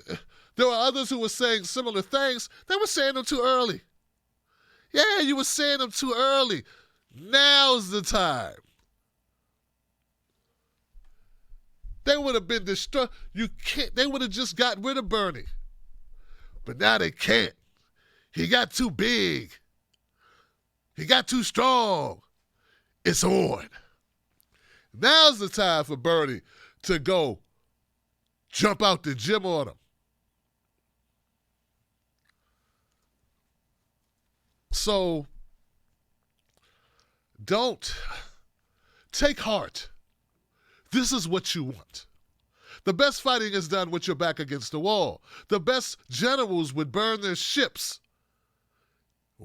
A: there were others who were saying similar things. They were saying them too early. Yeah, you were saying them too early. Now's the time. They would have been destroyed. They would have just got rid of Bernie. But now they can't. He got too big. He got too strong. It's on. Now's the time for Bernie to go jump out the gym on him. So, don't take heart. This is what you want. The best fighting is done with your back against the wall. The best generals would burn their ships.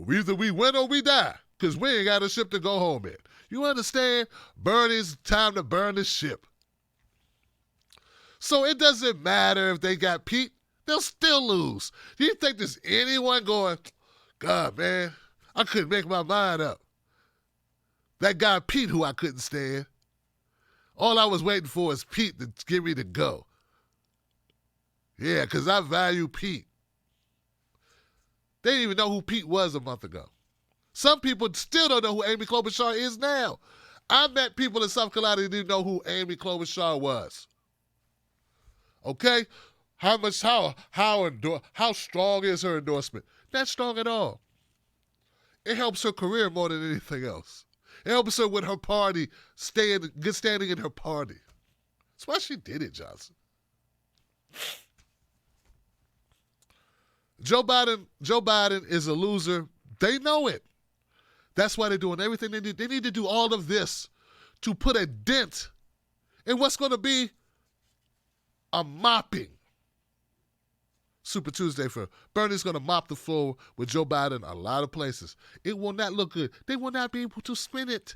A: Either we win or we die, because we ain't got a ship to go home in. You understand? Bernie's time to burn the ship. So it doesn't matter if they got Pete. They'll still lose. Do you think there's anyone going, God, man, I couldn't make my mind up. That guy Pete who I couldn't stand. All I was waiting for is Pete to give me the go. Yeah, because I value Pete. They didn't even know who Pete was a month ago. Some people still don't know who Amy Klobuchar is now. I met people in South Carolina who didn't know who Amy Klobuchar was. Okay? How strong is her endorsement? Not strong at all. It helps her career more than anything else. It helps her with her party, good standing in her party. That's why she did it, Johnson. Joe Biden is a loser. They know it. That's why they're doing everything they need. They need to do all of this to put a dent in what's going to be a mopping Super Tuesday for Bernie's going to mop the floor with Joe Biden a lot of places. It will not look good. They will not be able to spin it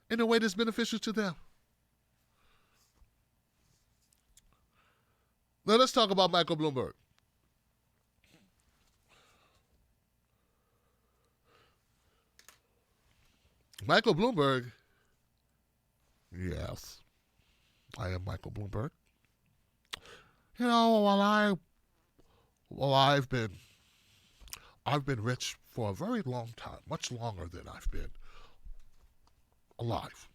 A: in a way that's beneficial to them. Now let's talk about Michael Bloomberg. Michael Bloomberg, yes, I am Michael Bloomberg. You know, while I Well, I've been rich for a very long time, much longer than I've been alive.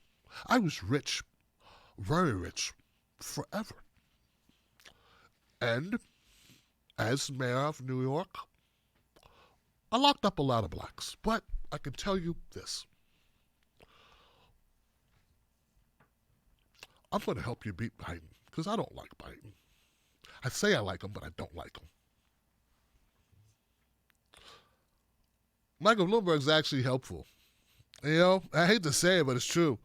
A: I was rich, very rich, forever. And as mayor of New York, I locked up a lot of blacks. But I can tell you this. I'm going to help you beat Biden, because I don't like Biden. I say I like him, but I don't like him. Michael Bloomberg's actually helpful. You know, I hate to say it, but it's true.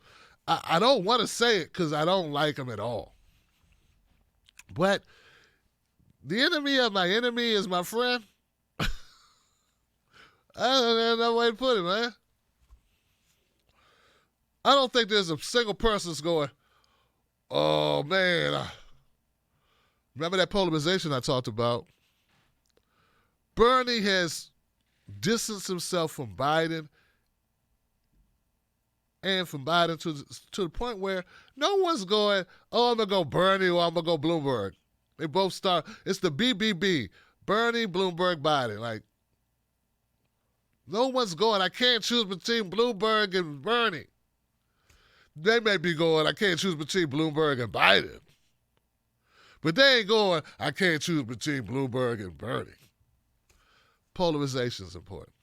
A: I don't want to say it because I don't like him at all. But the enemy of my enemy is my friend. I don't know another way to put it, man. I don't think there's a single person that's going, oh, man. Remember that polarization I talked about? Bernie has distanced himself from Biden and from Biden to the point where no one's going, oh, I'm going to go Bernie or I'm going to go Bloomberg. They both start, it's the BBB, Bernie, Bloomberg, Biden. Like, no one's going, I can't choose between Bloomberg and Bernie. They may be going, I can't choose between Bloomberg and Biden. But they ain't going, I can't choose between Bloomberg and Bernie. Polarization is important.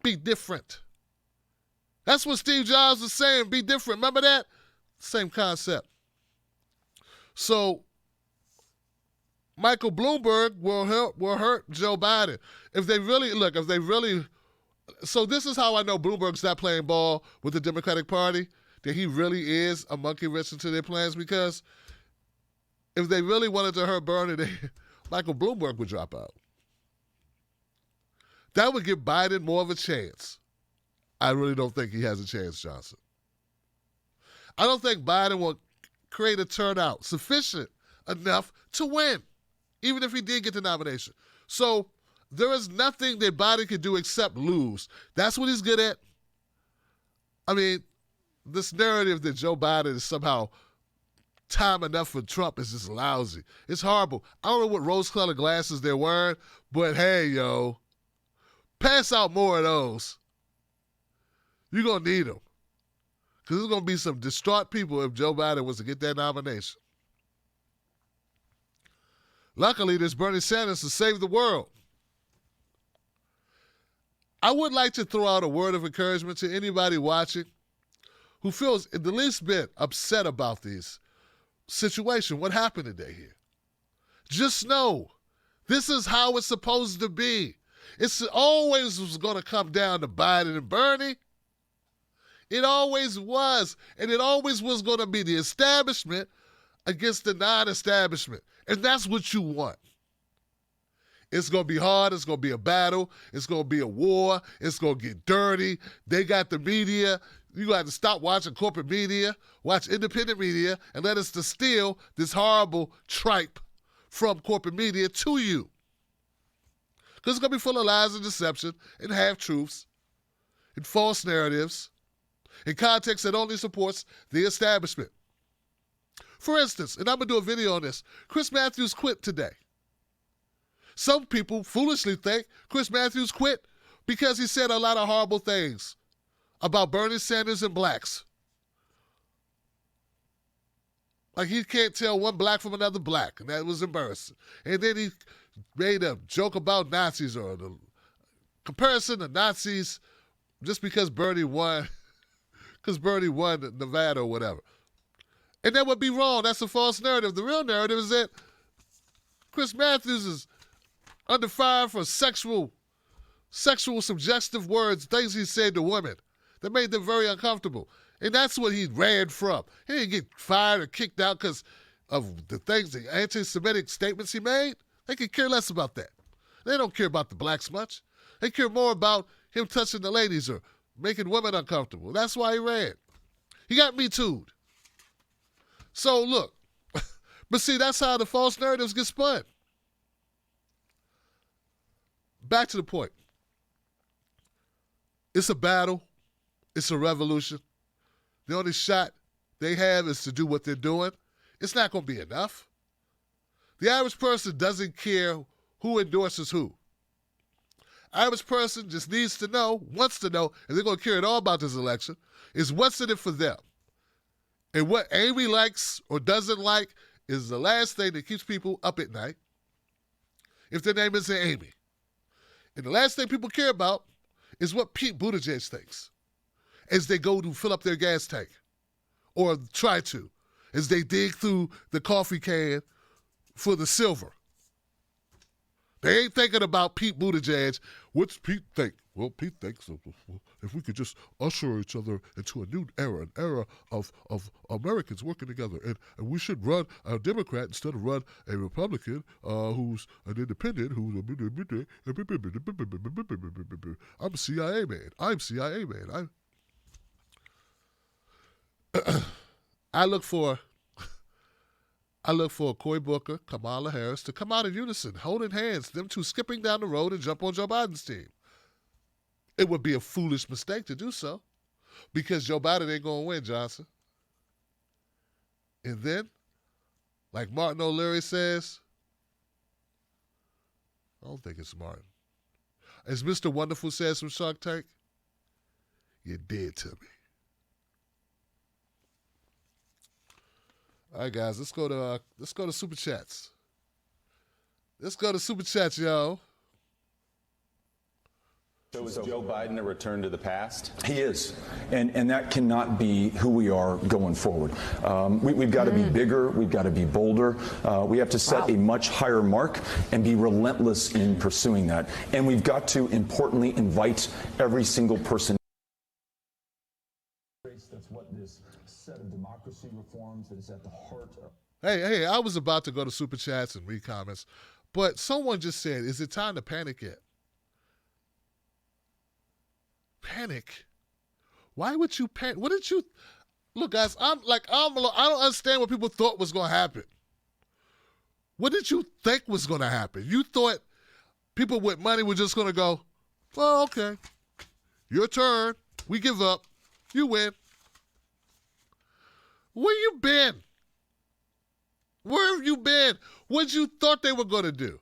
A: Be different. That's what Steve Jobs was saying, be different. Remember that? Same concept. So, Michael Bloomberg will hurt Joe Biden. If they really, so this is how I know Bloomberg's not playing ball with the Democratic Party, that he really is a monkey wrench into their plans, because if they really wanted to hurt Bernie, Michael Bloomberg would drop out. That would give Biden more of a chance. I really don't think he has a chance, Johnson. I don't think Biden will create a turnout sufficient enough to win, even if he did get the nomination. So there is nothing that Biden can do except lose. That's what he's good at. I mean, this narrative that Joe Biden is somehow time enough for Trump is just lousy. It's horrible. I don't know what rose-colored glasses they're wearing, but hey, yo, pass out more of those. You're going to need them. Because there's going to be some distraught people if Joe Biden was to get that nomination. Luckily, there's Bernie Sanders to save the world. I would like to throw out a word of encouragement to anybody watching who feels the least bit upset about this situation, what happened today here. Just know, this is how it's supposed to be. It's always was going to come down to Biden and Bernie. It always was. And it always was going to be the establishment against the non-establishment. And that's what you want. It's going to be hard. It's going to be a battle. It's going to be a war. It's going to get dirty. They got the media. You got to stop watching corporate media, watch independent media, and let us distill this horrible tripe from corporate media to you. Because it's going to be full of lies and deception and half-truths and false narratives in context that only supports the establishment. For instance, and I'm going to do a video on this, Chris Matthews quit today. Some people foolishly think Chris Matthews quit because he said a lot of horrible things about Bernie Sanders and blacks. Like he can't tell one black from another black, and that was embarrassing. And then he made a joke about Nazis or the comparison to Nazis just because Bernie won Nevada or whatever. And that would be wrong. That's a false narrative. The real narrative is that Chris Matthews is under fire for sexual suggestive words, things he said to women that made them very uncomfortable. And that's what he ran from. He didn't get fired or kicked out because of the things, the anti-Semitic statements he made. They could care less about that. They don't care about the blacks much. They care more about him touching the ladies or making women uncomfortable. That's why he ran. He got Me Too'd. So look, but see, that's how the false narratives get spun. Back to the point. It's a battle. It's a revolution. The only shot they have is to do what they're doing. It's not going to be enough. The average person doesn't care who endorses who. Average person just needs to know, wants to know, and they're going to care at all about this election, is what's in it for them. And what Amy likes or doesn't like is the last thing that keeps people up at night if their name isn't Amy. And the last thing people care about is what Pete Buttigieg thinks as they go to fill up their gas tank, or try to, as they dig through the coffee can for the silver. They ain't thinking about Pete Buttigieg. What's Pete think? Well, Pete thinks if we could just usher each other into a new era, an era of Americans working together, and we should run a Democrat instead of run a Republican who's an independent, I'm a CIA man. I'm CIA man. I look for Cory Booker, Kamala Harris to come out in unison, holding hands, them two skipping down the road and jump on Joe Biden's team. It would be a foolish mistake to do so because Joe Biden ain't going to win, Johnson. And then, like Martin O'Leary says, I don't think it's Martin. As Mr. Wonderful says from Shark Tank, you're dead to me. All right, guys, let's go to Super Chats. Let's go to Super Chats, y'all.
C: So is Joe Biden a return to the past?
D: He is, and that cannot be who we are going forward. We've got to be bigger. We've got to be bolder. We have to set a much higher mark and be relentless in pursuing that. And we've got to, importantly, invite every single person. That's what this set of democracy reforms that is at the heart of.
A: Hey, I was about to go to Super Chats and read comments, but someone just said, is it time to panic yet? Panic? Why would you panic? What did you... Look, guys, I don't understand what people thought was going to happen. What did you think was going to happen? You thought people with money were just going to go, oh, okay, your turn. We give up. You win. Where you been? Where have you been? What you thought they were going to do?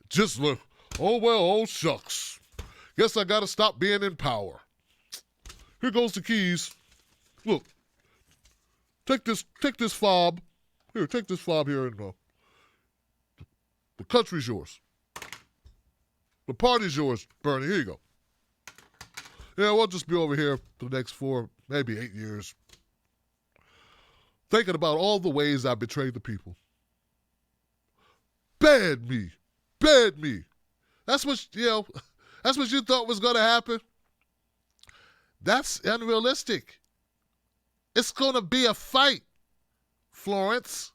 A: Just look, oh, well, oh, shucks. Guess I got to stop being in power. Here goes the keys. Look, take this fob. Here, take this fob here and the country's yours. The party's yours, Bernie. Here you go. Yeah, we'll just be over here for the next 4, maybe 8 years, thinking about all the ways I betrayed the people. Bad me. That's what you thought was going to happen. That's unrealistic. It's going to be a fight, Florence.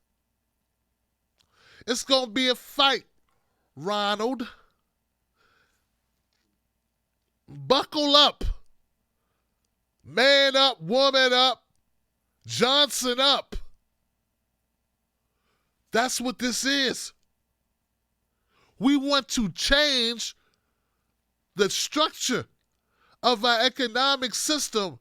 A: It's going to be a fight, Ronald. Buckle up. Man up, woman up, Johnson up. That's what this is. We want to change the structure of our economic system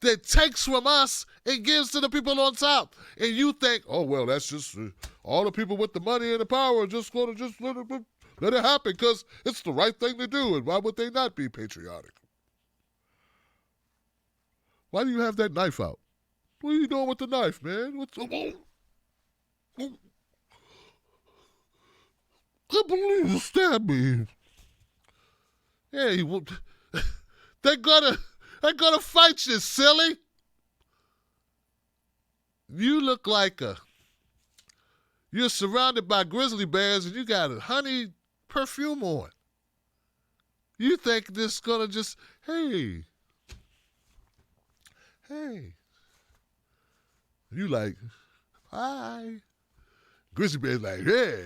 A: that takes from us and gives to the people on top. And you think, oh, well, that's just all the people with the money and the power are just going to just let it happen because it's the right thing to do. And why would they not be patriotic? Why do you have that knife out? What are you doing with the knife, man? I can't believe you stabbed me. Yeah, they're gonna fight you, silly. You look like you're surrounded by grizzly bears and you got a honey perfume on. You think this gonna just, hey. You like, hi. Grizzly bear's like, hey.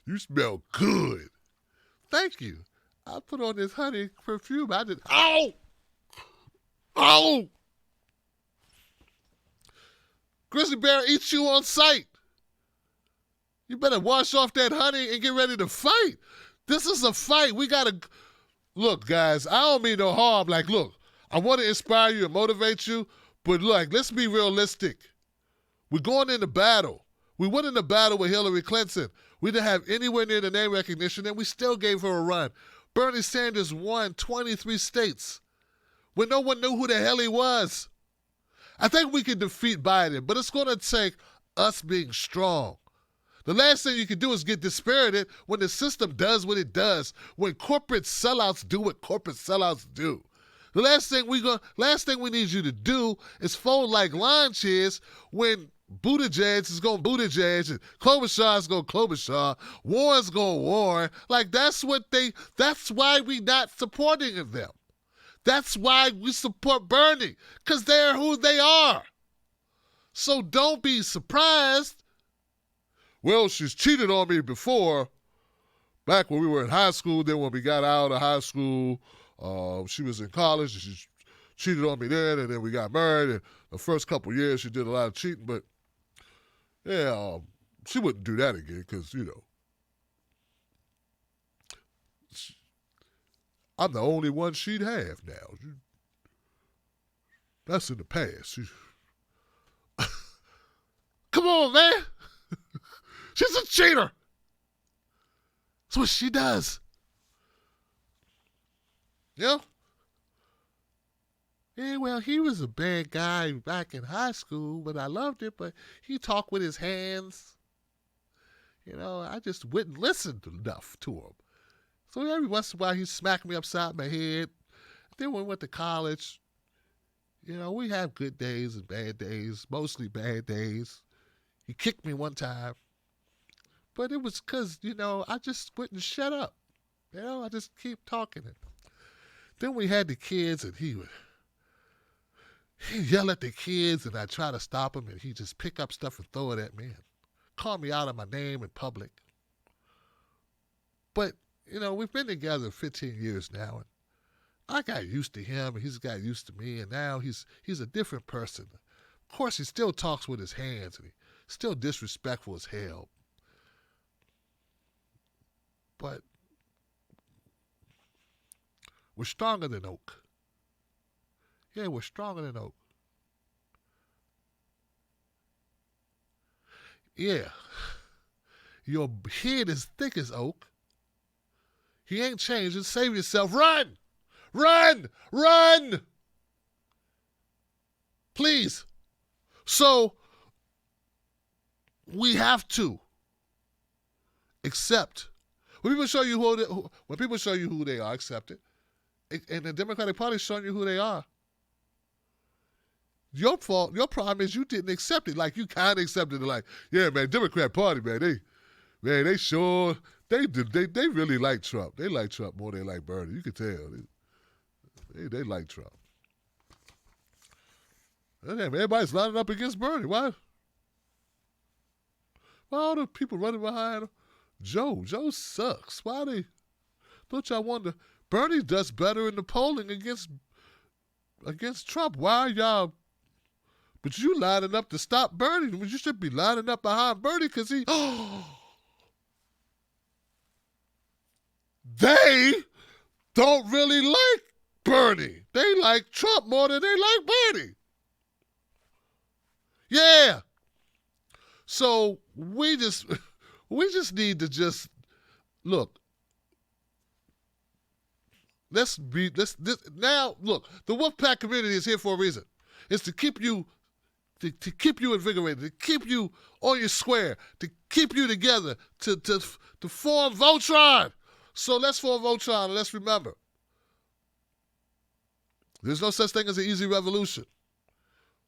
A: You smell good. Thank you. I put on this honey perfume. I did. Ow! Grizzly bear eats you on sight. You better wash off that honey and get ready to fight. This is a fight. We got to... Look, guys, I don't mean no harm. Like, look, I want to inspire you and motivate you, but look, let's be realistic. We're going into battle. We went in the battle with Hillary Clinton. We didn't have anywhere near the name recognition, and we still gave her a run. Bernie Sanders won 23 states when no one knew who the hell he was. I think we can defeat Biden, but it's going to take us being strong. The last thing you can do is get dispirited when the system does what it does, when corporate sellouts do what corporate sellouts do. The last thing we need you to do is fold like lawn chairs when Buttigieg is going Buttigieg and Klobuchar is going Klobuchar, Warren's going Warren. Like that's why we not supporting them. That's why we support Bernie, because they're who they are. So don't be surprised. Well, she's cheated on me before, back when we were in high school. Then when we got out of high school, she was in college. And she cheated on me then, and then we got married. And the first couple years, she did a lot of cheating. But, yeah, she wouldn't do that again because, I'm the only one she'd have now. That's in the past. Come on, man. She's a cheater. That's what she does. Yeah, well, he was a bad guy back in high school, but I loved it. But he talked with his hands. I just wouldn't listen enough to him. So every once in a while, he smacked me upside my head. Then when we went to college, we have good days and bad days, mostly bad days. He kicked me one time. But it was because, I just wouldn't shut up. I just keep talking. Then we had the kids, and he'd yell at the kids, and I'd try to stop him, and he'd just pick up stuff and throw it at me and call me out of my name in public. But, we've been together 15 years now, and I got used to him, and he's got used to me, and now he's a different person. Of course, he still talks with his hands, and he's still disrespectful as hell. But we're stronger than oak. Yeah, we're stronger than oak. Yeah. Your head is thick as oak. He ain't changing. Save yourself. Run! Run! Run! Please. So, we have to accept. When people show you who they are, accept it. And the Democratic Party is showing you who they are. Your problem is you didn't accept it. Like you kind of accepted it. Like, yeah, man, Democrat Party, man, they sure they really like Trump. They like Trump more than they like Bernie. You can tell. They like Trump. And everybody's lining up against Bernie. Why? Why all the people running behind Joe? Joe sucks. Why they? Don't y'all wonder? Bernie does better in the polling against Trump. Why are y'all? But you lining up to stop Bernie. You should be lining up behind Bernie because he. They don't really like Bernie. They like Trump more than they like Bernie. Yeah. So we just need to just look. Now look, the Wolfpack community is here for a reason. It's to keep you invigorated, to keep you on your square, to keep you together, to form Voltron. So let's form Voltron, and let's remember, there's no such thing as an easy revolution.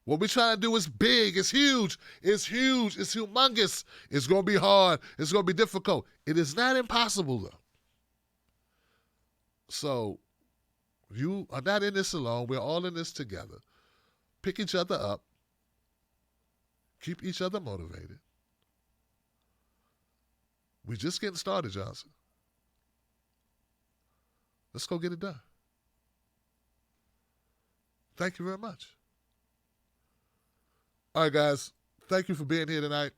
A: What we're trying to do is big, it's huge, it's humongous. It's going to be hard, it's going to be difficult. It is not impossible, though. So you are not in this alone. We're all in this together. Pick each other up. Keep each other motivated. We're just getting started, Johnson. Let's go get it done. Thank you very much. All right, guys. Thank you for being here tonight.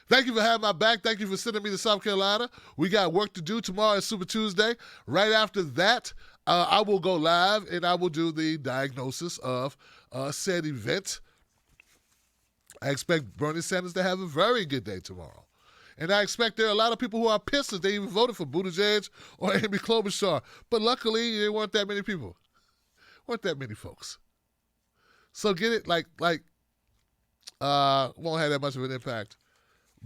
A: Thank you for having my back. Thank you for sending me to South Carolina. We got work to do. Tomorrow is Super Tuesday. Right after that, I will go live and I will do the diagnosis of said event. I expect Bernie Sanders to have a very good day tomorrow. And I expect there are a lot of people who are pissed that they even voted for Buttigieg or Amy Klobuchar. But luckily, there weren't that many people. Weren't that many folks. So get it, won't have that much of an impact.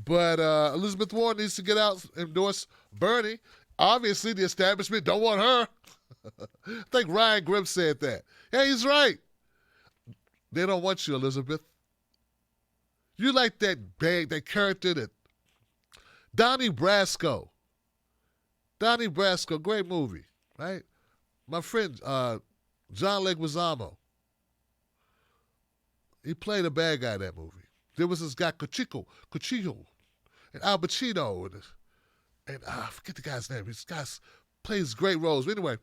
A: But Elizabeth Warren needs to get out and endorse Bernie. Obviously, the establishment don't want her. I think Ryan Grimm said that. Yeah, he's right. They don't want you, Elizabeth. You like that character that Donnie Brasco. Donnie Brasco, great movie, right? My friend John Leguizamo. He played a bad guy in that movie. There was this guy Cuchillo, and Al Pacino, and I forget the guy's name. This guy plays great roles. But anyway,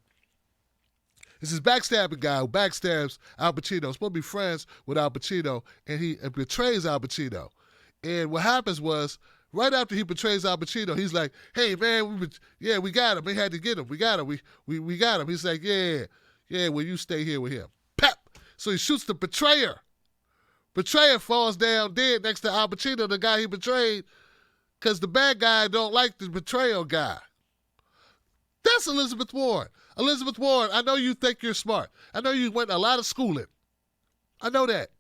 A: it's this backstabbing guy who backstabs Al Pacino. He's supposed to be friends with Al Pacino, and he betrays Al Pacino. And what happens was, right after he betrays Al Pacino, he's like, "Hey man, we got him. We had to get him. We got him. We got him." He's like, "Yeah, well you stay here with him." Pep. So he shoots the betrayer. Betrayer falls down dead next to Al Pacino, the guy he betrayed, because the bad guy don't like the betrayal guy. That's Elizabeth Warren. Elizabeth Warren, I know you think you're smart. I know you went a lot of schooling. I know that.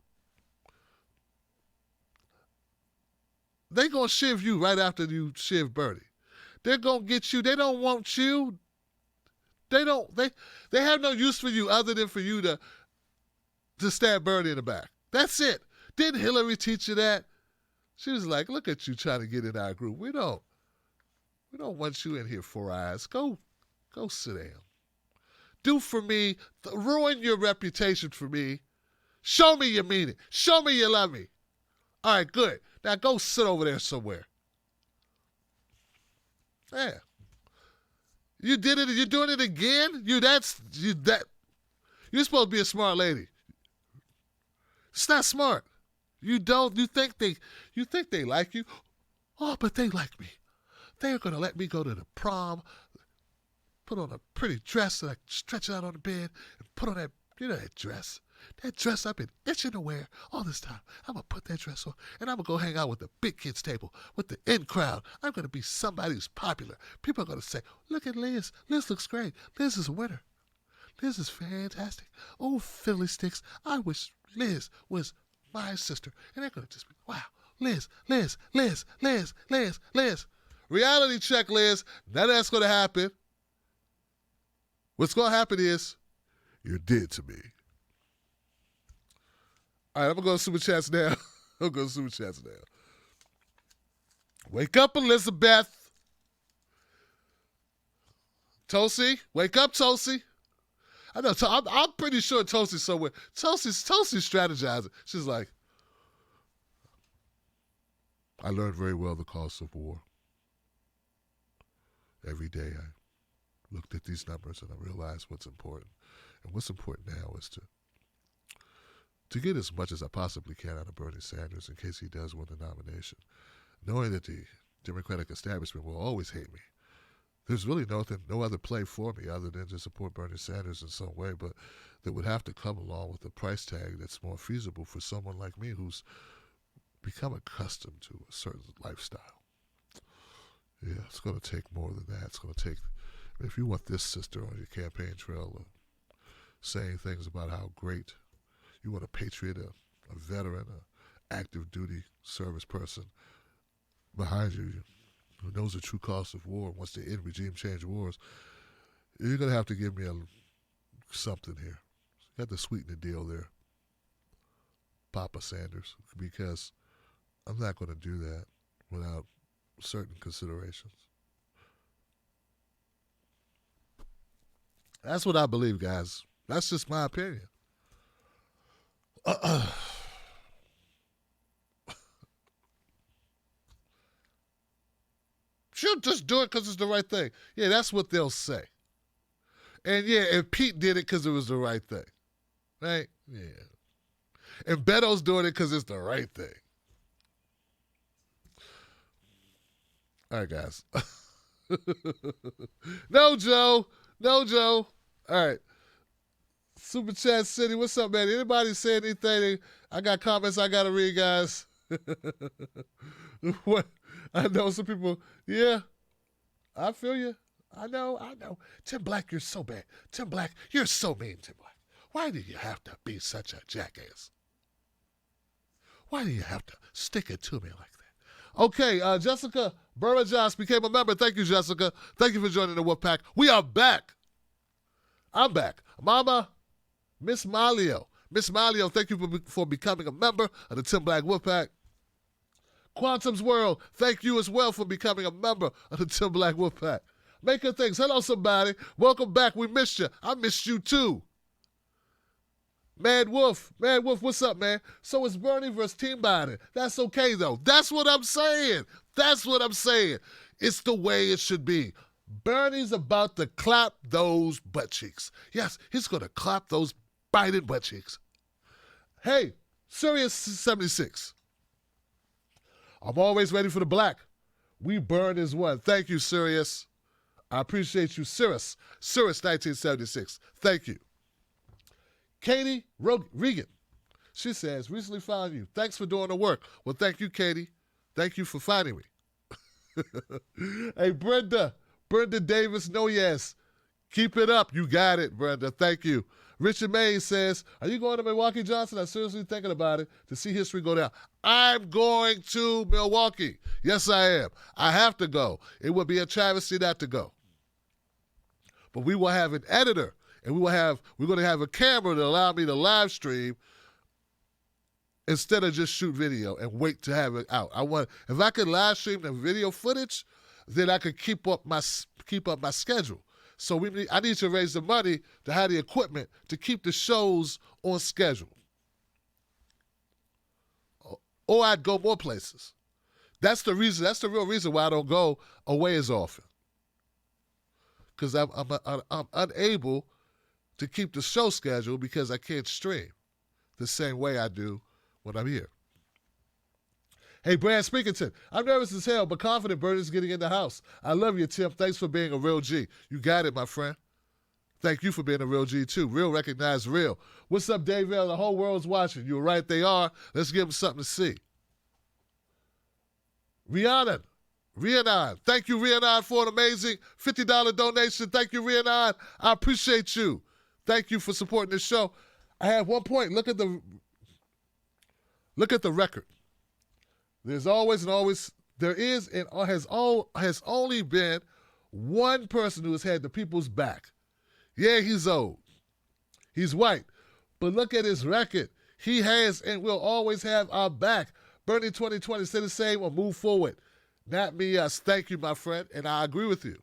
A: They're going to shiv you right after you shiv Bernie. They're going to get you. They don't want you. They have no use for you other than for you to stab Bernie in the back. That's it. Didn't Hillary teach you that? She was like, look at you trying to get in our group. We don't want you in here, Four Eyes. Go sit down. Do for me, ruin your reputation for me. Show me you mean it. Show me you love me. All right, good. Now go sit over there somewhere. Yeah. You did it. You're doing it again? You're supposed to be a smart lady. It's not smart. You think they like you. Oh, but they like me. They're going to let me go to the prom, put on a pretty dress and I stretch it out on the bed and put on that dress. That dress I've been itching to wear all this time. I'm going to put that dress on and I'm going to go hang out with the big kids table, with the in crowd. I'm going to be somebody who's popular. People are going to say, look at Liz. Liz looks great. Liz is a winner. Liz is fantastic. Oh, fiddly sticks. I wish Liz was my sister. And they're going to just be, wow, Liz. Reality check, Liz. None of that's going to happen. What's going to happen is you're dead to me. All right, I'm going to go to Super Chats now. Wake up, Elizabeth. Tosi, wake up, Tosi. I know. I'm pretty sure Tosi's somewhere. Tosi's strategizing. She's like, I learned very well the cost of war. Every day I looked at these numbers and I realized what's important. And what's important now is to get as much as I possibly can out of Bernie Sanders in case he does win the nomination, knowing that the Democratic establishment will always hate me. There's really no other play for me other than to support Bernie Sanders in some way, but that would have to come along with a price tag that's more feasible for someone like me who's become accustomed to a certain lifestyle. Yeah, it's going to take more than that. It's going to take, if you want this sister on your campaign trail saying things about how great, you want a patriot, a veteran, an active duty service person behind you, who knows the true cost of war, wants to end regime change wars, you're going to have to give me something here. You got to sweeten the deal there, Papa Sanders, because I'm not going to do that without certain considerations. That's what I believe, guys. That's just my opinion. She'll just do it because it's the right thing. Yeah, that's what they'll say. And yeah, if Pete did it because it was the right thing. Right? Yeah. And Beto's doing it because it's the right thing. All right, guys. No, Joe. All right. Super Chat City, what's up, man? Anybody say anything? I got comments I got to read, guys. What? I know some people, yeah, I feel you. I know. Tim Black, you're so bad. Tim Black, you're so mean, Tim Black. Why do you have to be such a jackass? Why do you have to stick it to me like that? Okay, Jessica Burrajas became a member. Thank you, Jessica. Thank you for joining the Wolf Pack. We are back. I'm back. Mama, Miss Malio. Miss Malio, thank you for becoming a member of the Tim Black Wolf Pack. Quantum's World, thank you as well for becoming a member of the Tim Black Wolf Pack. Maker Things, hello somebody. Welcome back. We missed you. I missed you too. Mad Wolf, what's up, man? So it's Bernie versus Team Biden. That's okay, though. That's what I'm saying. It's the way it should be. Bernie's about to clap those butt cheeks. Yes, he's going to clap those Biden butt cheeks. Hey, Sirius 76. I'm always ready for the black. We burn as one. Thank you, Sirius. I appreciate you, Sirius 1976. Thank you. Katie Regan. She says, recently found you. Thanks for doing the work. Well, thank you, Katie. Thank you for finding me. Hey, Brenda Davis, no yes. Keep it up. You got it, Brenda. Thank you. Richard Mays says, are you going to Milwaukee, Johnson? I'm seriously thinking about it to see history go down. I'm going to Milwaukee. Yes, I am. I have to go. It would be a travesty not to go. But we will have an editor, and we're going to have a camera to allow me to live stream instead of just shoot video and wait to have it out. If I could live stream the video footage, then I could keep up my schedule. So I need to raise the money to have the equipment to keep the shows on schedule. Or I'd go more places. That's the reason. That's the real reason why I don't go away as often. Because I'm unable to keep the show schedule because I can't stream the same way I do when I'm here. Hey, Brad Speakington, I'm nervous as hell, but confident Bernie's getting in the house. I love you, Tim. Thanks for being a real G. You got it, my friend. Thank you for being a real G, too. Real recognize real. What's up, Dave L? The whole world's watching. You're right, they are. Let's give them something to see. Rhiannon. Thank you, Rhiannon, for an amazing $50 donation. Thank you, Rhiannon. I appreciate you. Thank you for supporting this show. I have one point. Look at the record. There's always there is and has only been one person who has had the people's back. Yeah, he's old. He's white. But look at his record. He has and will always have our back. Bernie 2020, say the same or move forward. Not me, us. Thank you, my friend, and I agree with you.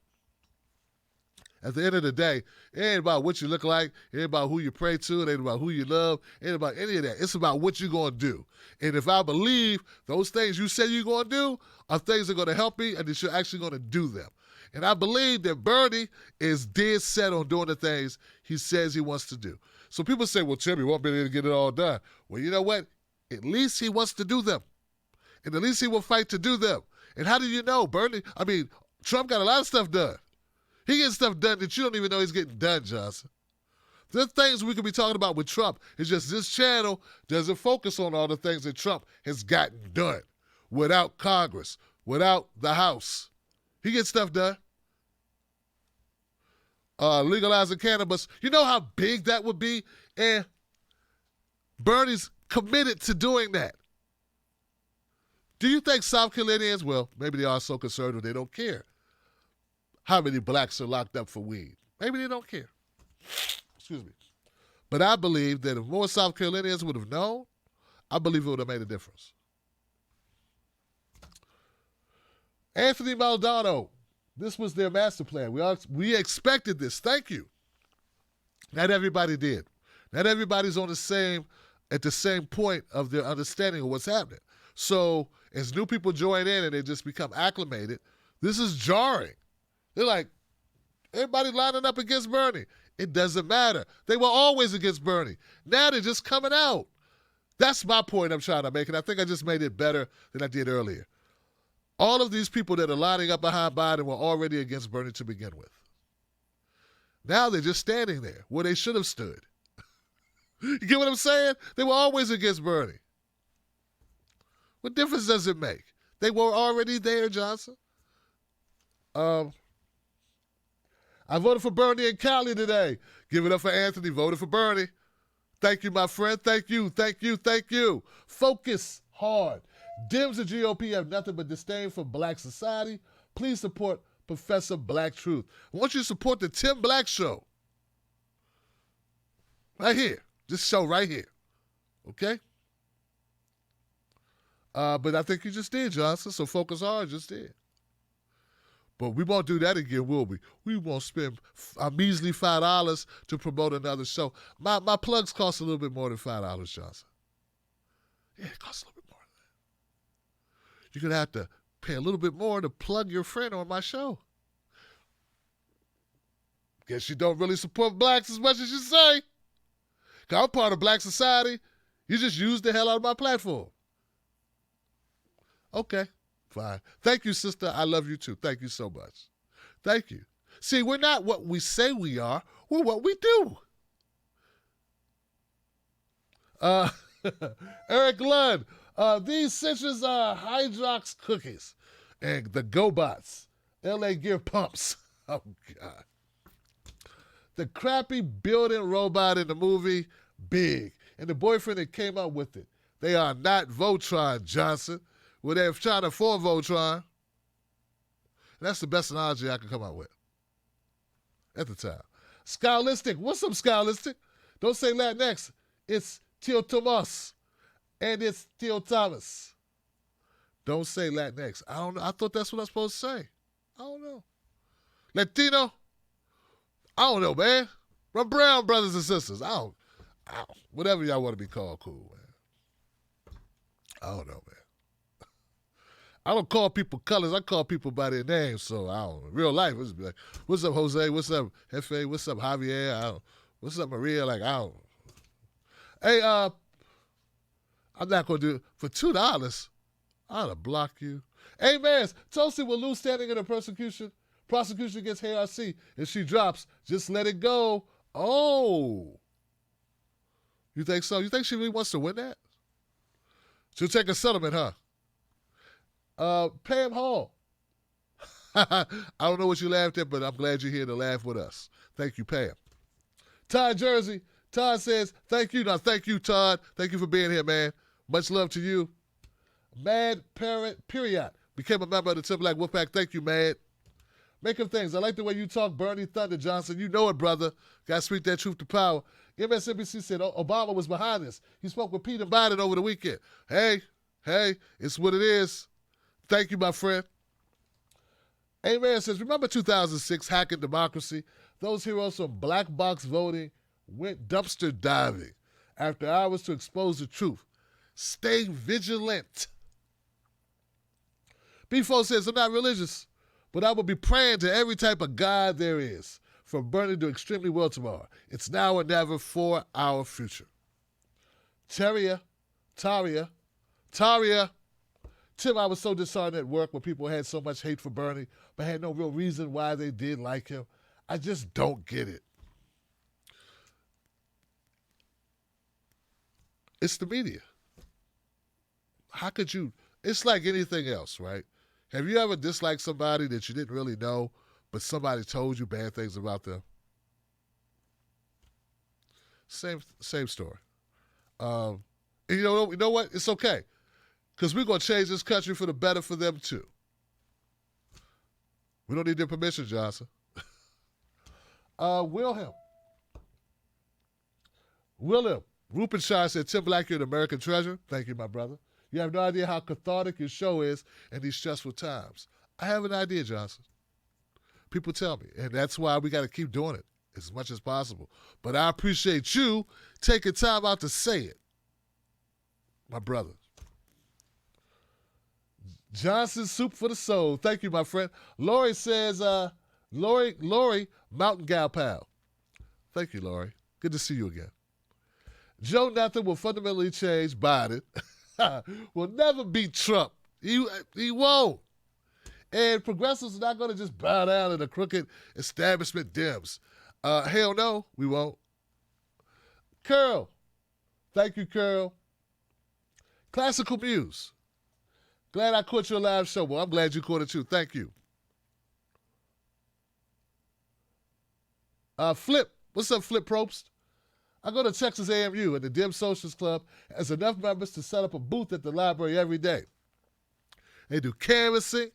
A: At the end of the day, it ain't about what you look like. It ain't about who you pray to. It ain't about who you love. It ain't about any of that. It's about what you're going to do. And if I believe those things you say you're going to do are things that are going to help me and that you're actually going to do them. And I believe that Bernie is dead set on doing the things he says he wants to do. So people say, well, Tim, he won't be able to get it all done. Well, you know what? At least he wants to do them. And at least he will fight to do them. And how do you know? Trump got a lot of stuff done. He gets stuff done that you don't even know he's getting done, Johnson. There's things we could be talking about with Trump. It's just this channel doesn't focus on all the things that Trump has gotten done without Congress, without the House. He gets stuff done. Legalizing cannabis. You know how big that would be? And Bernie's committed to doing that. Do you think South Carolinians, well, maybe they are so conservative they don't care how many blacks are locked up for weed? Maybe they don't care. Excuse me. But I believe that if more South Carolinians would have known, I believe it would have made a difference. Anthony Maldonado, this was their master plan. We expected this. Thank you. Not everybody did. Not everybody's at the same point of their understanding of what's happening. So as new people join in and they just become acclimated, this is jarring. They're like, everybody lining up against Bernie. It doesn't matter. They were always against Bernie. Now they're just coming out. That's my point I'm trying to make, and I think I just made it better than I did earlier. All of these people that are lining up behind Biden were already against Bernie to begin with. Now they're just standing there where they should have stood. You get what I'm saying? They were always against Bernie. What difference does it make? They were already there, Johnson. I voted for Bernie and Cali today. Give it up for Anthony. Voted for Bernie. Thank you, my friend. Thank you, thank you, thank you. Focus hard. Dems and GOP have nothing but disdain for black society. Please support Professor Black Truth. I want you to support the Tim Black Show. Right here. This show right here. Okay? But I think you just did, Johnson. So focus hard, just did. But we won't do that again, will we? We won't spend a measly $5 to promote another show. My plugs cost a little bit more than $5, Johnson. Yeah, it costs a little bit more than that. You're going to have to pay a little bit more to plug your friend on my show. Guess you don't really support blacks as much as you say. 'Cause I'm part of black society. You just use the hell out of my platform. Okay, fine. Thank you, sister. I love you too. Thank you so much. Thank you. See, we're not what we say we are. We're what we do. Eric Lund. These citrus are Hydrox cookies and the GoBots. LA Gear pumps. Oh, God. The crappy building robot in the movie, big. And the boyfriend that came up with it. They are not Voltron, Johnson. Well, they're trying to afford Voltron. And that's the best analogy I can come up with at the time. Scholastic. What's up, Scholastic? Don't say Latinx. It's Tio Tomas. And it's Tio Thomas. Don't say Latinx. I don't know. I thought that's what I'm supposed to say. I don't know. Latino? I don't know, man. We're brown brothers and sisters. I don't whatever y'all want to be called, cool, man. I don't know, man. I don't call people colors. I call people by their names. So I don't. Real life, it's be like, what's up, Jose? What's up, Hefe? What's up, Javier? What's up, Maria? Like, I don't. Hey, I'm not gonna do it for $2. I'll block you. Hey, man, Tulsi will lose standing in the prosecution against ARC. If she drops, just let it go. Oh. You think so? You think she really wants to win that? She'll take a settlement, huh? Pam Hall. I don't know what you laughed at, but I'm glad you're here to laugh with us. Thank you, Pam. Todd Jersey. Todd says, thank you. Now, thank you, Todd. Thank you for being here, man. Much love to you. Mad Parent, period. Became a member of the Tim Black Wolfpack. Thank you, Mad. Make of things. I like the way you talk, Bernie Thunder Johnson. You know it, brother. Got to speak that truth to power. MSNBC said Obama was behind this. He spoke with Peter Biden over the weekend. Hey, it's what it is. Thank you, my friend. Amen says, remember 2006, hacking democracy? Those heroes from black box voting went dumpster diving after hours to expose the truth. Stay vigilant. B4 says, I'm not religious, but I will be praying to every type of God there is, from Bernie to extremely well tomorrow. It's now or never for our future. Taria. Tim, I was so disheartened at work when people had so much hate for Bernie, but had no real reason why they did like him. I just don't get it. It's the media. How could you? It's like anything else, right? Have you ever disliked somebody that you didn't really know, but somebody told you bad things about them? Same story. And you know what? It's okay. Because we're going to change this country for the better for them, too. We don't need their permission, Johnson. William. Rupenshire said, Tim Black, you're an American treasure. Thank you, my brother. You have no idea how cathartic your show is in these stressful times. I have an idea, Johnson. People tell me, and that's why we got to keep doing it as much as possible. But I appreciate you taking time out to say it, my brother. Johnson Soup for the Soul. Thank you, my friend. Lori says, Lori, Mountain Gal Pal. Thank you, Lori. Good to see you again. Joe Nothing will fundamentally change Biden. Will never beat Trump. He won't. And progressives are not going to just bow down to the crooked establishment Dems. Hell no, we won't. Curl. Thank you, Curl. Classical Muse. Glad I caught your live show, boy. I'm glad you caught it too. Thank you. Flip. What's up, Flip Probst? I go to Texas AMU, and the Dim Socialist Club has enough members to set up a booth at the library every day. They do canvassing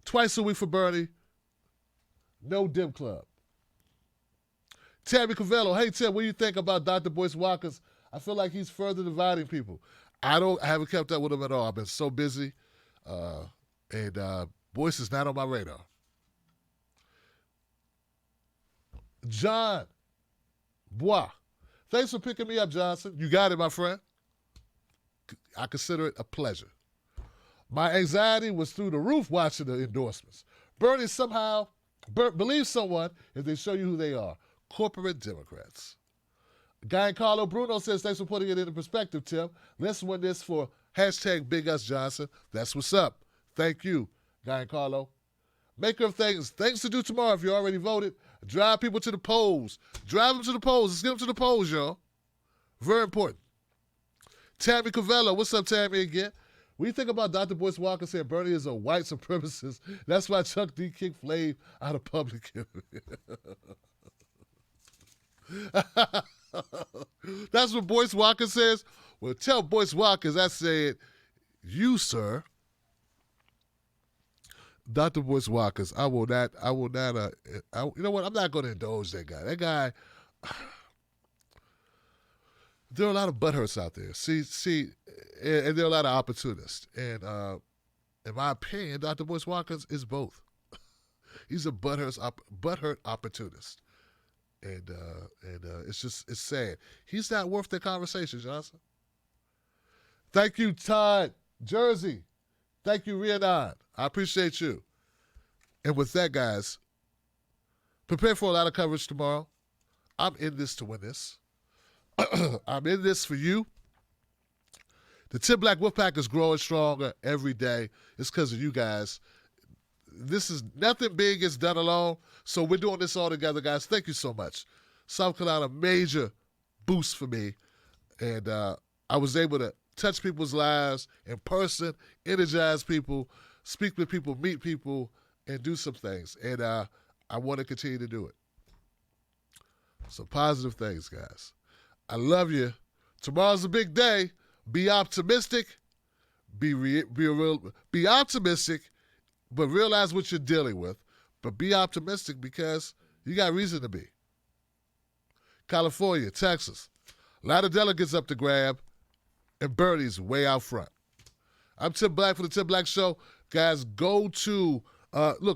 A: twice a week for Bernie. No Dim Club. Tammy Cavello. Hey, Tim, what do you think about Dr. Boyce Walker's? I feel like he's further dividing people. I haven't kept up with him at all. I've been so busy. And Boyce is not on my radar. John Bois. Thanks for picking me up, Johnson. You got it, my friend. I consider it a pleasure. My anxiety was through the roof watching the endorsements. Bernie somehow believes someone if they show you who they are. Corporate Democrats. Giancarlo Bruno says, thanks for putting it into perspective, Tim. Let's win this for hashtag Big Us Johnson. That's what's up. Thank you, Giancarlo. Maker of things to do tomorrow if you already voted. Drive people to the polls. Drive them to the polls. Let's get them to the polls, y'all. Very important. Tammy Cavello. What's up, Tammy, again? What do you think about Dr. Boyce Walker saying Bernie is a white supremacist? That's why Chuck D kicked Flav out of public. That's what Boyce Walker says. Well, tell Boyce Walker I said, you, sir. Dr. Boyce Walker, you know what? I'm not going to indulge that guy. That guy, there are a lot of butthurts out there. See, and there are a lot of opportunists. And in my opinion, Dr. Boyce Walker is both. He's a butthurt opportunist. And it's sad. He's not worth the conversation, Johnson. Thank you, Todd Jersey. Thank you, Rhiannon. I appreciate you. And with that, guys, prepare for a lot of coverage tomorrow. I'm in this to win this. I'm in this for you. The Tim Black Wolfpack is growing stronger every day. It's because of you guys. This is nothing big is done alone. So we're doing this all together, guys. Thank you so much. South Carolina, major boost for me. And I was able to touch people's lives in person, energize people, speak with people, meet people, and do some things. And I want to continue to do it. Some positive things, guys. I love you. Tomorrow's a big day. Be optimistic. Be optimistic, but realize what you're dealing with. But be optimistic because you got reason to be. California, Texas, a lot of delegates up to grab, and Bernie's way out front. I'm Tim Black for the Tim Black Show. Guys, go to,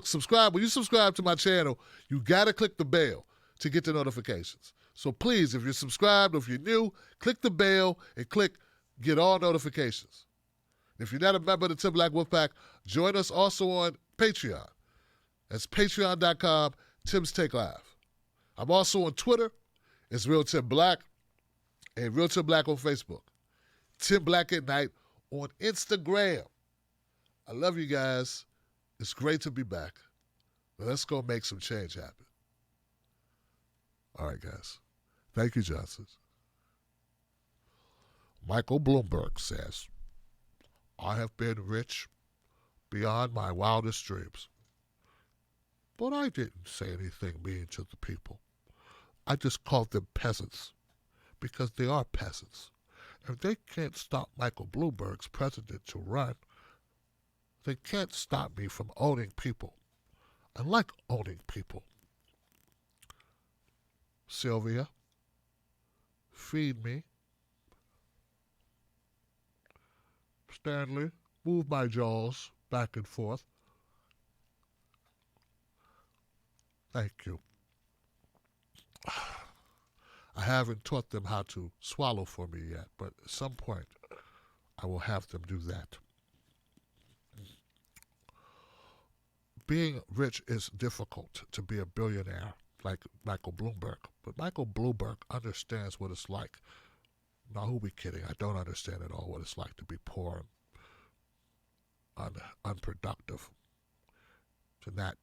A: subscribe. When you subscribe to my channel, you got to click the bell to get the notifications. So please, if you're subscribed or if you're new, click the bell and click get all notifications. If you're not a member of the Tim Black Wolfpack, join us also on Patreon. That's patreon.com, Tim's Take Live. I'm also on Twitter. It's Real Tim Black and Real Tim Black on Facebook. Tim Black at Night on Instagram. I love you guys. It's great to be back. Let's go make some change happen. All right, guys. Thank you, Johnson. Michael Bloomberg says, I have been rich beyond my wildest dreams. But I didn't say anything mean to the people. I just called them peasants because they are peasants. If they can't stop Michael Bloomberg's president to run, they can't stop me from owning people. I like owning people. Sylvia, feed me. Stanley, move my jaws back and forth. Thank you. I haven't taught them how to swallow for me yet, but at some point I will have them do that. Being rich is difficult to be a billionaire like Michael Bloomberg, but Michael Bloomberg understands what it's like. Now, who be kidding? I don't understand at all what it's like to be poor and unproductive, to not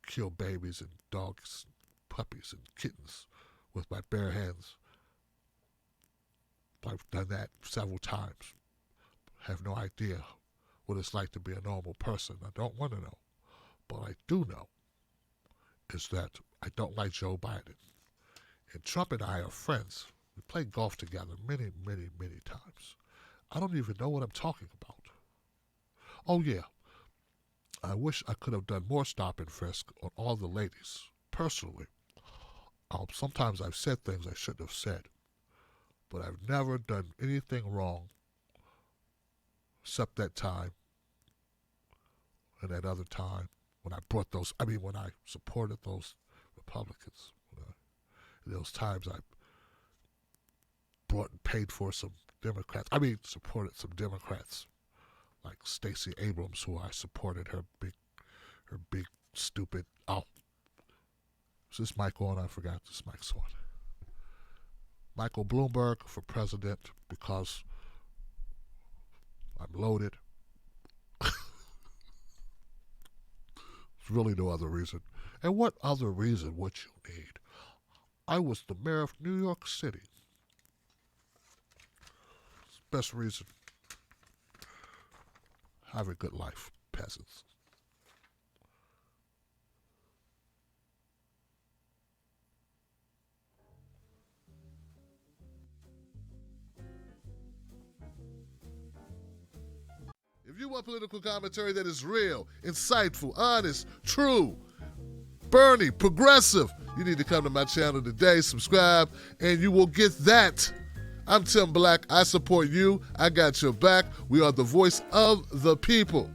A: kill babies and dogs, puppies and kittens with my bare hands. I've done that several times. Have no idea what it's like to be a normal person. I don't want to know. But I do know is that I don't like Joe Biden. And Trump and I are friends. We played golf together many, many, many times. I don't even know what I'm talking about. Oh, yeah. I wish I could have done more stop and frisk on all the ladies, personally. Sometimes I've said things I shouldn't have said. But I've never done anything wrong except that time and that other time when I supported those Republicans. Those times I brought and paid for some Democrats. Supported some Democrats like Stacey Abrams, who I supported her big stupid. Oh, is this mic on? I forgot this mic's on. Michael Bloomberg for president because I'm loaded. There's really no other reason. And what other reason would you need? I was the mayor of New York City. It's the best reason. Have a good life, peasants. If you want political commentary that is real, insightful, honest, true, Bernie, progressive, you need to come to my channel today, subscribe, and you will get that. I'm Tim Black. I support you. I got your back. We are the voice of the people.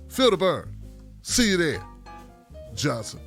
A: Feel the burn. See you there. Johnson.